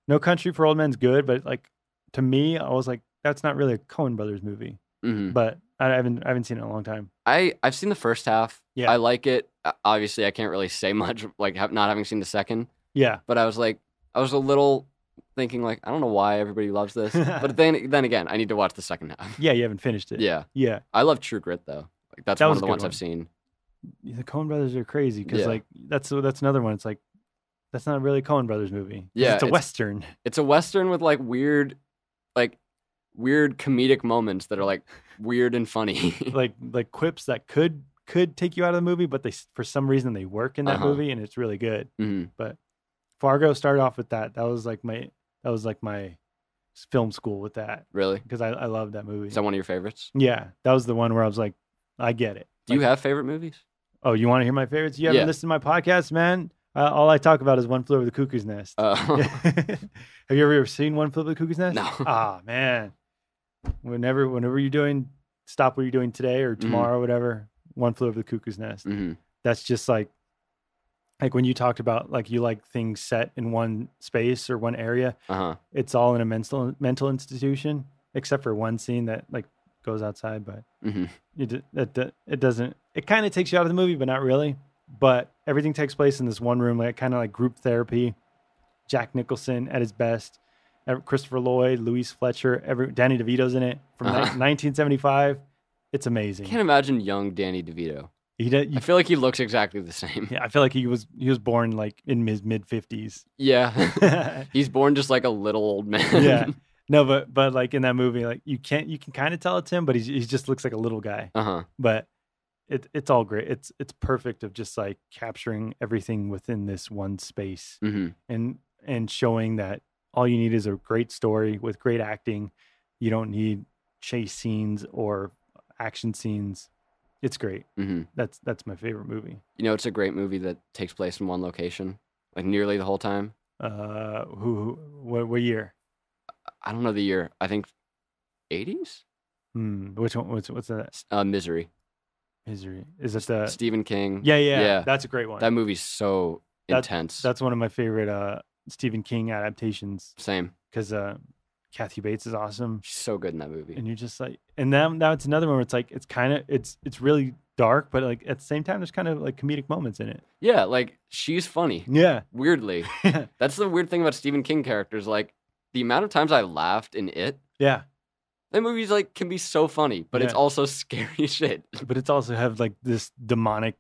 Speaker 7: No
Speaker 6: Country for Old Men's good, but like to me, I was like, that's not really a Coen Brothers movie.
Speaker 7: Mm-hmm.
Speaker 6: But I haven't seen it in a long time.
Speaker 7: I've seen the first half.
Speaker 6: Yeah,
Speaker 7: I like it. Obviously, I can't really say much like not having seen the second.
Speaker 6: Yeah,
Speaker 7: but I was a little thinking like I don't know why everybody loves this, but then again, I need to watch the second half.
Speaker 6: Yeah, you haven't finished it.
Speaker 7: Yeah. I love True Grit though. Like that's one of the ones I've seen.
Speaker 6: The Coen Brothers are crazy because like that's another one. It's like that's not really a Coen Brothers movie. Yeah, it's a Western.
Speaker 7: It's a Western with like weird comedic moments that are like weird and funny.
Speaker 6: like quips that could take you out of the movie, but they for some reason they work in that movie and it's really good.
Speaker 7: Mm-hmm.
Speaker 6: But Fargo started off with that. That was like my film school with that.
Speaker 7: Really?
Speaker 6: Because I love that movie.
Speaker 7: Is that one of your favorites?
Speaker 6: Yeah, that was the one where I was like, I get it.
Speaker 7: Do you have favorite movies?
Speaker 6: Oh, you want to hear my favorites? You haven't listened to my podcast, man? All I talk about is One Flew Over the Cuckoo's Nest. Have you ever seen One Flew Over the Cuckoo's Nest?
Speaker 7: No.
Speaker 6: Ah, man. Whenever you're doing, stop what you're doing today or tomorrow, whatever. One Flew Over the Cuckoo's Nest.
Speaker 7: Mm-hmm.
Speaker 6: That's just like when you talked about like you like things set in one space or one area. It's all in a mental institution, except for one scene that like goes outside, but it doesn't. It kind of takes you out of the movie, but not really. But everything takes place in this one room, like kind of like group therapy. Jack Nicholson at his best, Christopher Lloyd, Louise Fletcher, Danny DeVito's in it from 1975. It's amazing.
Speaker 7: I can't imagine young Danny DeVito.
Speaker 6: I
Speaker 7: feel like he looks exactly the same.
Speaker 6: Yeah, I feel like he was born like in his mid 50s.
Speaker 7: Yeah, he's born just like a little old man.
Speaker 6: Yeah, no, but like in that movie, like you can kind of tell it's him, but he just looks like a little guy. But it's all great. It's perfect of just like capturing everything within this one space and showing that all you need is a great story with great acting. You don't need chase scenes or action scenes. It's great. That's my favorite movie.
Speaker 7: You know, it's a great movie that takes place in one location, like nearly the whole time.
Speaker 6: What year?
Speaker 7: I don't know the year. I think 80s.
Speaker 6: Which one? What's that?
Speaker 7: Misery.
Speaker 6: Misery. Is it the
Speaker 7: Stephen King?
Speaker 6: Yeah. That's a great one.
Speaker 7: That movie's so intense.
Speaker 6: That's one of my favorite Stephen King adaptations.
Speaker 7: Same.
Speaker 6: Because Kathy Bates is awesome.
Speaker 7: She's so good in that movie.
Speaker 6: And you're just like, and now it's another one where it's like, it's really dark, but like at the same time, there's kind of like comedic moments in it.
Speaker 7: Yeah, like she's funny.
Speaker 6: Yeah.
Speaker 7: Weirdly. That's the weird thing about Stephen King characters. Like the amount of times I laughed in it.
Speaker 6: Yeah.
Speaker 7: That movie's like can be so funny, but it's also scary shit.
Speaker 6: But it's also have like this demonic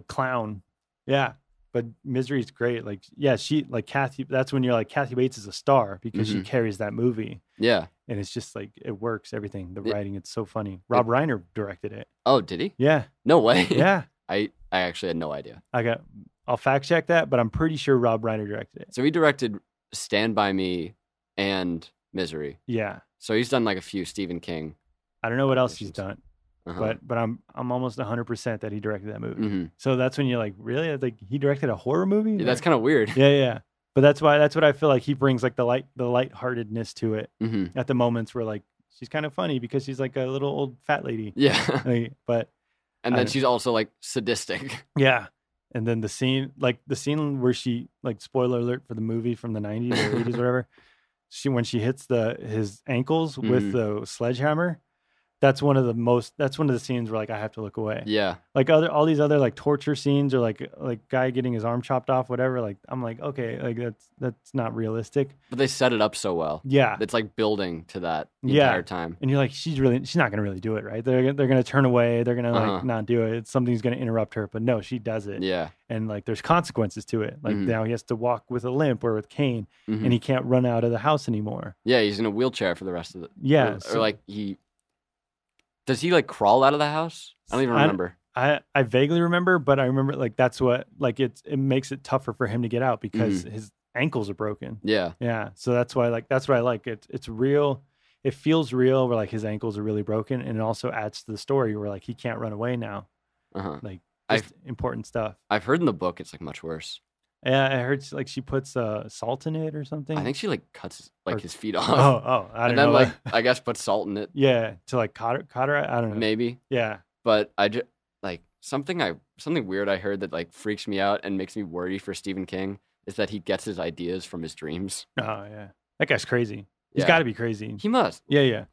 Speaker 6: clown. Yeah. But Misery is great. Like, yeah, she like Kathy. That's when you're like Kathy Bates is a star because she carries that movie.
Speaker 7: Yeah,
Speaker 6: and it's just like it works. Everything, the writing, it's so funny. Rob Reiner directed it.
Speaker 7: Oh, did he?
Speaker 6: Yeah.
Speaker 7: No way.
Speaker 6: Yeah.
Speaker 7: I actually had no idea.
Speaker 6: I got I'll fact check that, but I'm pretty sure Rob Reiner directed it.
Speaker 7: So he directed Stand By Me and Misery.
Speaker 6: Yeah.
Speaker 7: So he's done like a few Stephen King.
Speaker 6: I don't know what else he's done,
Speaker 7: Uh-huh.
Speaker 6: but I'm almost 100% that he directed that movie.
Speaker 7: Mm-hmm.
Speaker 6: So that's when you're like, really? Like he directed a horror movie?
Speaker 7: Yeah, that's kind of weird.
Speaker 6: Yeah. But that's what I feel like he brings like the lightheartedness to it
Speaker 7: Mm-hmm.
Speaker 6: at the moments where like she's kind of funny because she's like a little old fat lady.
Speaker 7: Yeah.
Speaker 6: But
Speaker 7: And then she's also like sadistic.
Speaker 6: yeah. And then the scene where she, like, spoiler alert for the movie from the 90s or 80s, whatever, when she hits his ankles with the sledgehammer, that's one of the scenes where like I have to look away.
Speaker 7: Yeah.
Speaker 6: Like all these other like torture scenes or like guy getting his arm chopped off, whatever, like I'm like, okay, like that's not realistic.
Speaker 7: But they set it up so well.
Speaker 6: Yeah.
Speaker 7: It's like building to that the entire time.
Speaker 6: And you're like, she's not gonna really do it, right? They're gonna turn away, they're gonna like not do it. Something's gonna interrupt her, but no, she does it.
Speaker 7: Yeah.
Speaker 6: And like there's consequences to it. Like now he has to walk with a limp or with cane and he can't run out of the house anymore.
Speaker 7: Yeah, he's in a wheelchair for the rest of the
Speaker 6: Yeah.
Speaker 7: or like does he like crawl out of the house? I don't even remember.
Speaker 6: I vaguely remember, but I remember like that's what like it makes it tougher for him to get out because his ankles are broken.
Speaker 7: Yeah.
Speaker 6: Yeah. So that's why that's what I like. It's real. It feels real where like his ankles are really broken, and it also adds to the story where like he can't run away now. Like important stuff.
Speaker 7: I've heard in the book it's like much worse.
Speaker 6: Yeah, I heard like she puts salt in it or something.
Speaker 7: I think she like cuts his feet off.
Speaker 6: I don't know.
Speaker 7: And then like I guess puts salt in it.
Speaker 6: Yeah, to like cauterize. I don't know.
Speaker 7: Maybe.
Speaker 6: Yeah.
Speaker 7: But I just like something weird I heard that like freaks me out and makes me worry for Stephen King is that he gets his ideas from his dreams.
Speaker 6: Oh yeah, that guy's crazy. He's
Speaker 7: Yeah.
Speaker 6: got to be crazy.
Speaker 7: He must.
Speaker 6: Yeah.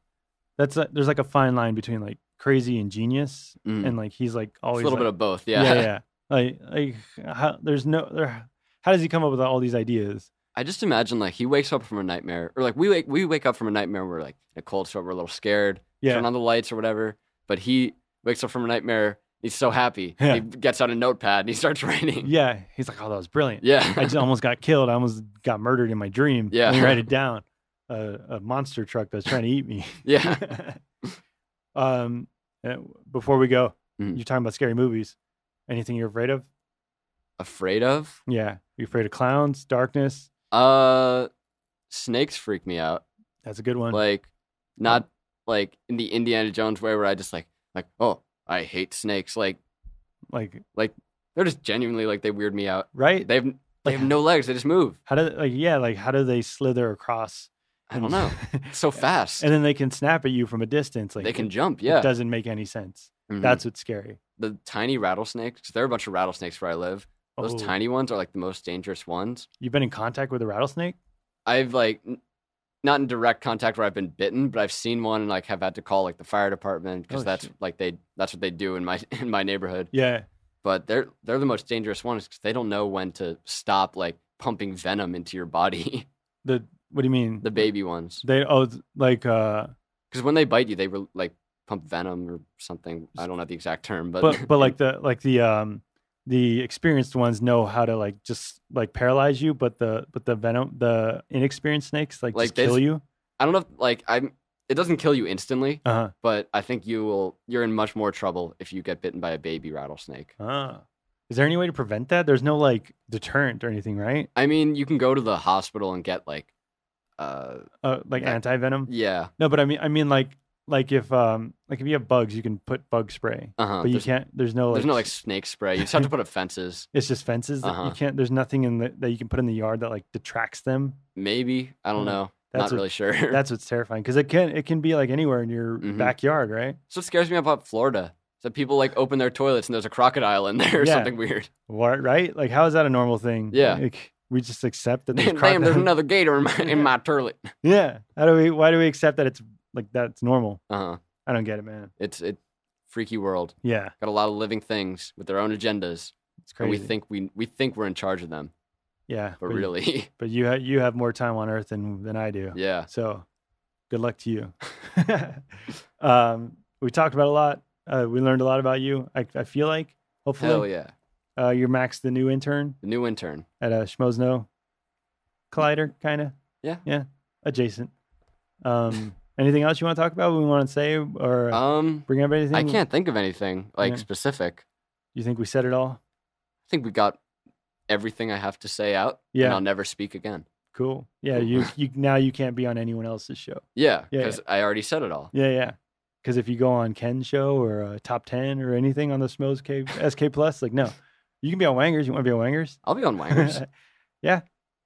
Speaker 6: There's like a fine line between like crazy and genius, and like he's like always
Speaker 7: It's a little
Speaker 6: like,
Speaker 7: bit of both. Yeah.
Speaker 6: Yeah. Like how does he come up with all these ideas?
Speaker 7: I just imagine like he wakes up from a nightmare, or like we wake up from a nightmare. And we're like in a cold sweat. We're a little scared.
Speaker 6: Yeah.
Speaker 7: Turn on the lights or whatever. But he wakes up from a nightmare. He's so happy.
Speaker 6: Yeah.
Speaker 7: He gets out a notepad and he starts writing.
Speaker 6: Yeah, he's like, oh, that was brilliant.
Speaker 7: Yeah.
Speaker 6: I just almost got killed. I almost got murdered in my dream.
Speaker 7: Yeah.
Speaker 6: Let me write it down. A monster truck that's trying to eat me.
Speaker 7: Yeah.
Speaker 6: Before we go,
Speaker 7: Mhm.
Speaker 6: you're talking about scary movies. Anything you're afraid of?
Speaker 7: Afraid of?
Speaker 6: Yeah. You afraid of clowns, darkness?
Speaker 7: Snakes freak me out.
Speaker 6: That's a good one.
Speaker 7: Like, not like in the Indiana Jones way where I just like, oh, I hate snakes. Like they're just genuinely like they weird me out.
Speaker 6: right?
Speaker 7: They have no legs. They just move.
Speaker 6: How do they slither across?
Speaker 7: I don't know. So fast.
Speaker 6: And then they can snap at you from a distance. Like
Speaker 7: They can jump. Yeah.
Speaker 6: It doesn't make any sense.
Speaker 7: Mhm.
Speaker 6: That's what's scary.
Speaker 7: The tiny rattlesnakes. 'Cause there are a bunch of rattlesnakes where I live. Those
Speaker 6: Oh.
Speaker 7: tiny ones are like the most dangerous ones.
Speaker 6: You've been in contact with a rattlesnake?
Speaker 7: I've like not in direct contact where I've been bitten, but I've seen one and like have had to call like the fire department because
Speaker 6: Oh,
Speaker 7: that's
Speaker 6: shit.
Speaker 7: like that's what they do in my neighborhood.
Speaker 6: Yeah.
Speaker 7: But they're the most dangerous ones because they don't know when to stop like pumping venom into your body.
Speaker 6: What do you mean?
Speaker 7: The baby ones,
Speaker 6: Because
Speaker 7: because when they bite you, they like pump venom or something. I don't know the exact term, but
Speaker 6: but like the experienced ones know how to like just like paralyze you, but the the inexperienced snakes like just
Speaker 7: they
Speaker 6: kill
Speaker 7: just-
Speaker 6: you.
Speaker 7: I don't know. It doesn't kill you instantly,
Speaker 6: Uh-huh.
Speaker 7: but I think you're in much more trouble if you get bitten by a baby rattlesnake.
Speaker 6: Ah. Is there any way to prevent that? There's no like deterrent or anything, right?
Speaker 7: I mean, you can go to the hospital and get like
Speaker 6: Like anti-venom?
Speaker 7: yeah.
Speaker 6: No, but I mean like if you have bugs, you can put bug spray.
Speaker 7: Uh-huh.
Speaker 6: But you can't. There's no like
Speaker 7: snake spray. You just have to put up fences.
Speaker 6: It's just fences that you
Speaker 7: Uh-huh.
Speaker 6: can't. There's nothing that you can put in the yard that like detracts them.
Speaker 7: Maybe. I don't know.
Speaker 6: That's
Speaker 7: Not
Speaker 6: what-
Speaker 7: really sure.
Speaker 6: That's what's terrifying because it can be like anywhere in your
Speaker 7: Mhm.
Speaker 6: backyard, right?
Speaker 7: That's what scares me about Florida. So people like open their toilets and there's a crocodile in there or
Speaker 6: Yeah.
Speaker 7: something weird.
Speaker 6: What, right? Like how is that a normal thing?
Speaker 7: Yeah.
Speaker 6: Like, we just accept that there's
Speaker 7: Damn, there's
Speaker 6: crocodiles.
Speaker 7: another gator in my toilet.
Speaker 6: Yeah. Why do we accept that it's like that's normal?
Speaker 7: Uh-huh.
Speaker 6: I don't get it, man.
Speaker 7: It's freaky world.
Speaker 6: Yeah.
Speaker 7: Got a lot of living things with their own agendas.
Speaker 6: It's
Speaker 7: And
Speaker 6: crazy.
Speaker 7: we think we're in charge of them,
Speaker 6: Yeah.
Speaker 7: but really,
Speaker 6: But you have more time on Earth than I do.
Speaker 7: yeah.
Speaker 6: So good luck to you. We talked about a lot. We learned a lot about you. I feel like hopefully
Speaker 7: Hell yeah.
Speaker 6: You're Max, the new intern
Speaker 7: The new intern.
Speaker 6: at a Schmoes Know Collider, kind of.
Speaker 7: Yeah.
Speaker 6: Yeah. Adjacent. Anything else you want to talk about? We want to say or bring up anything?
Speaker 7: I can't think of anything like
Speaker 6: Yeah.
Speaker 7: specific.
Speaker 6: You think we said it all?
Speaker 7: I think we got everything I have to say out,
Speaker 6: Yeah.
Speaker 7: and I'll never speak again.
Speaker 6: Cool. Yeah, you now you can't be on anyone else's show.
Speaker 7: Yeah,
Speaker 6: Yeah,
Speaker 7: because I already said it all.
Speaker 6: Yeah. Because if you go on Ken's show or Top 10 or anything on the Schmoes SK Plus, like, no. You can be on Wangers. You want to be on Wangers?
Speaker 7: I'll be on Wangers.
Speaker 6: Yeah.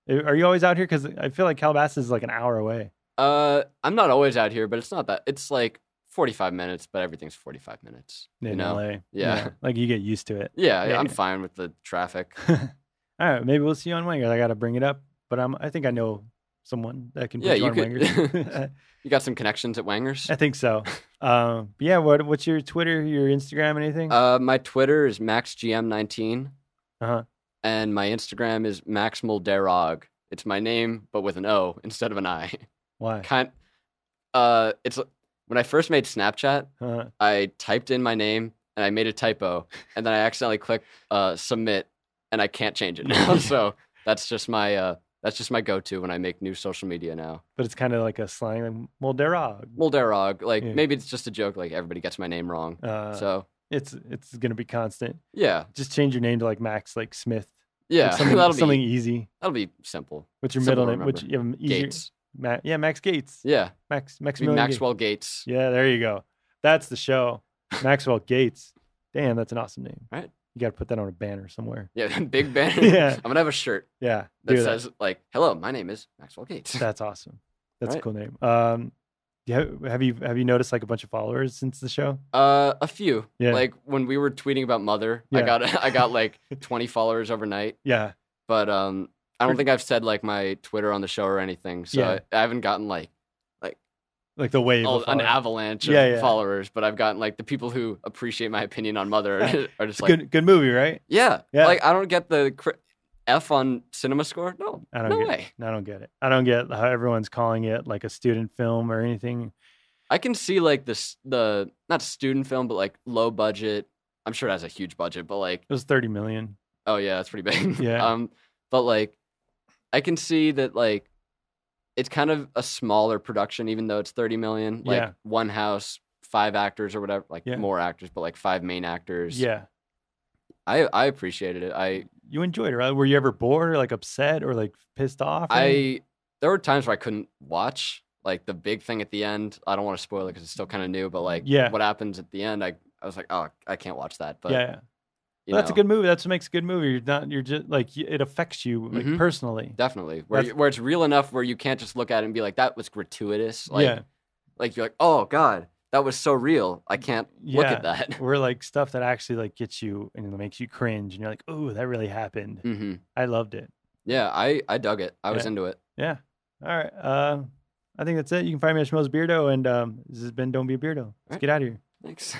Speaker 6: Are you always out here? Because I feel like Calabasas is like an hour away.
Speaker 7: I'm not always out here, but it's not that. It's like 45 minutes, but everything's 45 minutes.
Speaker 6: In LA.
Speaker 7: Yeah.
Speaker 6: Like you get used to it.
Speaker 7: Yeah, I'm fine with the traffic.
Speaker 6: All right. Maybe we'll see you on Wangers. I got to bring it up. But I think I know someone that can put you on Wangers.
Speaker 7: You got some connections at Wangers?
Speaker 6: I think so. Yeah, what's your Twitter, your Instagram, anything?
Speaker 7: My Twitter is MaxGM19.
Speaker 6: Uh-huh.
Speaker 7: And my Instagram is Max Mulderrig. It's my name, but with an O instead of an I.
Speaker 6: Why?
Speaker 7: It's when I first made Snapchat, I typed in my name and I made a typo, and then I accidentally clicked submit, and I can't change it now. So that's just my go-to when I make new social media now.
Speaker 6: But it's kind of like a slang, like Mulderrig.
Speaker 7: Mulderrig. Like maybe it's just a joke. Like everybody gets my name wrong. So
Speaker 6: it's gonna be constant.
Speaker 7: Yeah.
Speaker 6: Just change your name to like Max, like Smith.
Speaker 7: Yeah,
Speaker 6: like something easy.
Speaker 7: That'll be simple.
Speaker 6: What's your middle name? Which you have easier?
Speaker 7: Gates.
Speaker 6: Max Gates.
Speaker 7: Yeah.
Speaker 6: Maxwell
Speaker 7: Gates.
Speaker 6: Yeah, there you go. That's the show. Maxwell Gates. Damn, that's an awesome name.
Speaker 7: Right.
Speaker 6: You got to put that on a banner somewhere.
Speaker 7: Yeah, big banner.
Speaker 6: Yeah.
Speaker 7: I'm going to have a shirt.
Speaker 6: Yeah.
Speaker 7: That says, like, hello, my name is Maxwell Gates.
Speaker 6: That's awesome. That's a cool name. Yeah, have you noticed like a bunch of followers since the show?
Speaker 7: A few.
Speaker 6: Yeah.
Speaker 7: Like when we were tweeting about Mother, I got like 20 followers overnight.
Speaker 6: Yeah.
Speaker 7: But I don't think I've said like my Twitter on the show or anything. So I haven't gotten like
Speaker 6: the wave of
Speaker 7: an avalanche of followers, but I've gotten like the people who appreciate my opinion on Mother are just like
Speaker 6: good movie, right?
Speaker 7: Yeah. Like I don't get the F on Cinema Score. No,
Speaker 6: I don't get it. I don't get how everyone's calling it like a student film or anything.
Speaker 7: I can see like the not student film, but like low budget. I'm sure it has a huge budget, but like
Speaker 6: it was 30 million.
Speaker 7: Oh yeah, that's pretty big.
Speaker 6: Yeah.
Speaker 7: But like I can see that like it's kind of a smaller production, even though it's 30 million. Like one house, 5 actors or whatever. Like more actors, but like 5 main actors.
Speaker 6: Yeah.
Speaker 7: I appreciated it.
Speaker 6: You enjoyed it, right? Were you ever bored or like upset or like pissed off?
Speaker 7: There were times where I couldn't watch. Like the big thing at the end. I don't want to spoil it because it's still kind of new. But like what happens at the end, I was like, oh, I can't watch that. But
Speaker 6: that's a good movie. That's what makes a good movie. You're just like it affects you like, personally.
Speaker 7: Definitely. Where it's real enough where you can't just look at it and be like, that was gratuitous. Like, like you're like, oh God, that was so real. I can't look at that.
Speaker 6: Or like stuff that actually like gets you and makes you cringe, and you're like, oh, that really happened.
Speaker 7: Mm-hmm.
Speaker 6: I loved it.
Speaker 7: Yeah, I dug it. I was into it.
Speaker 6: Yeah. All right. I think that's it. You can find me at Schmoes Beardo, and this has been Don't Be a Beardo. Let's get out of here.
Speaker 7: Thanks.